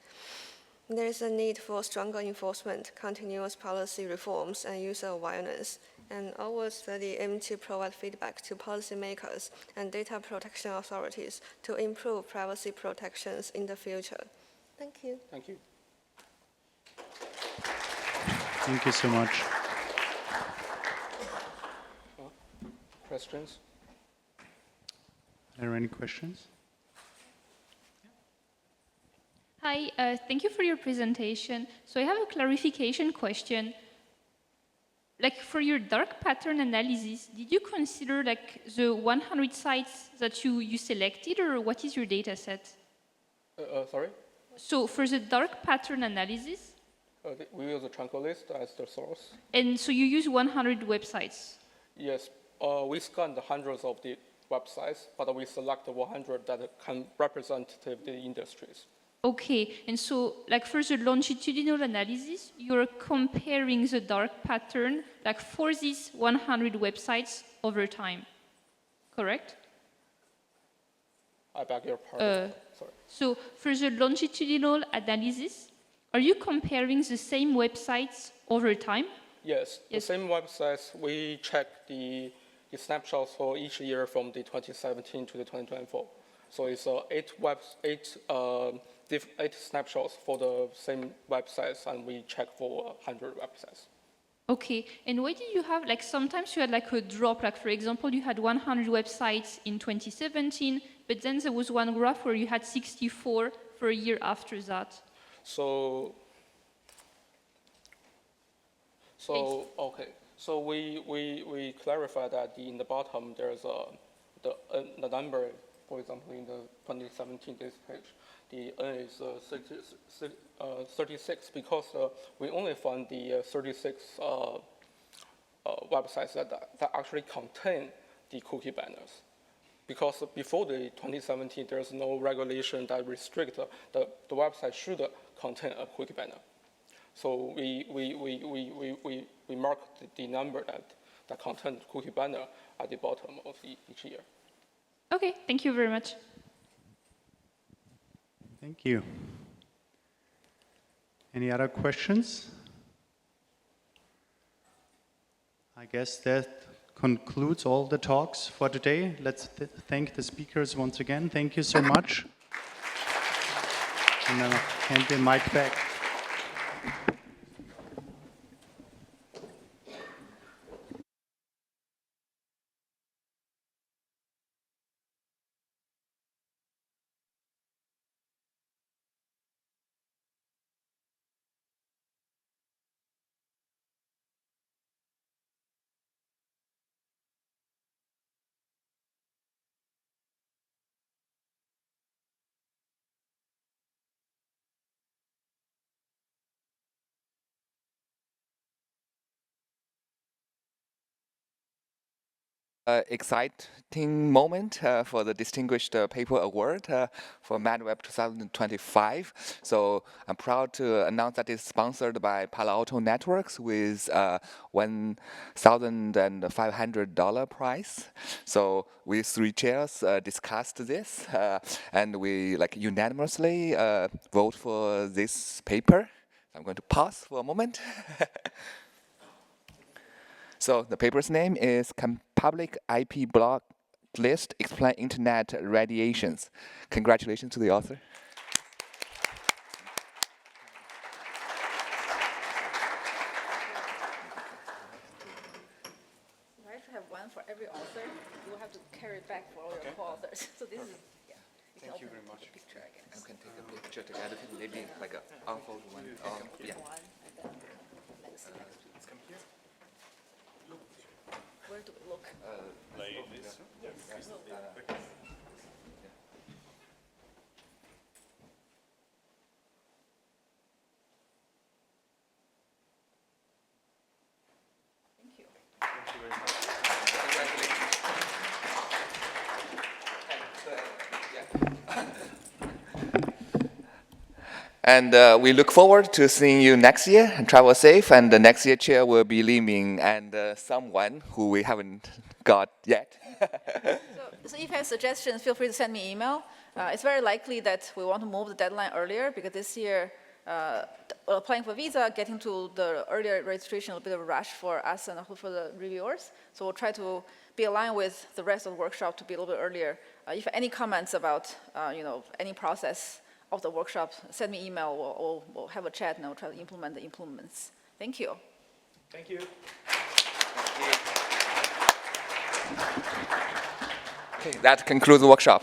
There is a need for stronger enforcement, continuous policy reforms, and user awareness. And our study aims to provide feedback to policymakers and data protection authorities to improve privacy protections in the future. Thank you. Thank you. Thank you so much. Questions? Are there any questions? Hi, thank you for your presentation. So I have a clarification question. Like for your dark pattern analysis, did you consider like the 100 sites that you selected, or what is your data set? Sorry? So for the dark pattern analysis? We use a chunk list as the source. And so you use 100 websites? Yes, we scanned hundreds of the websites, but we select 100 that can represent the industries. Okay, and so like for the longitudinal analysis, you're comparing the dark pattern like for these 100 websites over time, correct? I beg your pardon. Sorry. So for the longitudinal analysis, are you comparing the same websites over time? Yes, the same websites, we check the snapshots for each year from the 2017 to the 2024. So it's 8 snapshots for the same websites, and we check for 100 websites. Okay, and why did you have, like sometimes you had like a drop, like for example, you had 100 websites in 2017, but then there was one graph where you had 64 for a year after that. So okay, so we clarify that in the bottom there's the number, for example, in the 2017 this page, the N is 36 because we only found the 36 websites that actually contain the cookie banners. because before the 2017, there's no regulation that restrict the website should contain a cookie banner. So we mark the number that contain cookie banner at the bottom of each year. Okay, thank you very much. Thank you. Any other questions? I guess that concludes all the talks for today. Let's thank the speakers once again. Thank you so much. And I'll hand the mic back. Exciting moment for the Distinguished Paper Award for MADWeb 2025. So I'm proud to announce that it's sponsored by Palo Alto Networks with $1,500 prize. So we 3 chairs discussed this, and we unanimously vote for this paper. I'm going to pause for a moment. So the paper's name is Public IP Block List Explain Internet Radiations. Congratulations to the author. You have to have one for every author. You will have to carry it back for all your co-authors. So this is, yeah. Thank you very much. Take a picture, I guess. You can take a picture together, maybe like an unfold one. Yeah. Where do we look? Like this. Yes. Thank you. Thank you very much. Congratulations. And we look forward to seeing you next year, and travel safe. And the next year chair will be Li-Ming and someone who we haven't got yet. So if you have suggestions, feel free to send me an email. It's very likely that we want to move the deadline earlier because this year, applying for visa, getting to the earlier registration, a bit of a rush for us and for the reviewers. So we'll try to be aligned with the rest of the workshop to be a little bit earlier. If any comments about any process of the workshop, send me email. We'll have a chat and we'll try to implement the improvements. Thank you. Thank you. Okay, that concludes the workshop.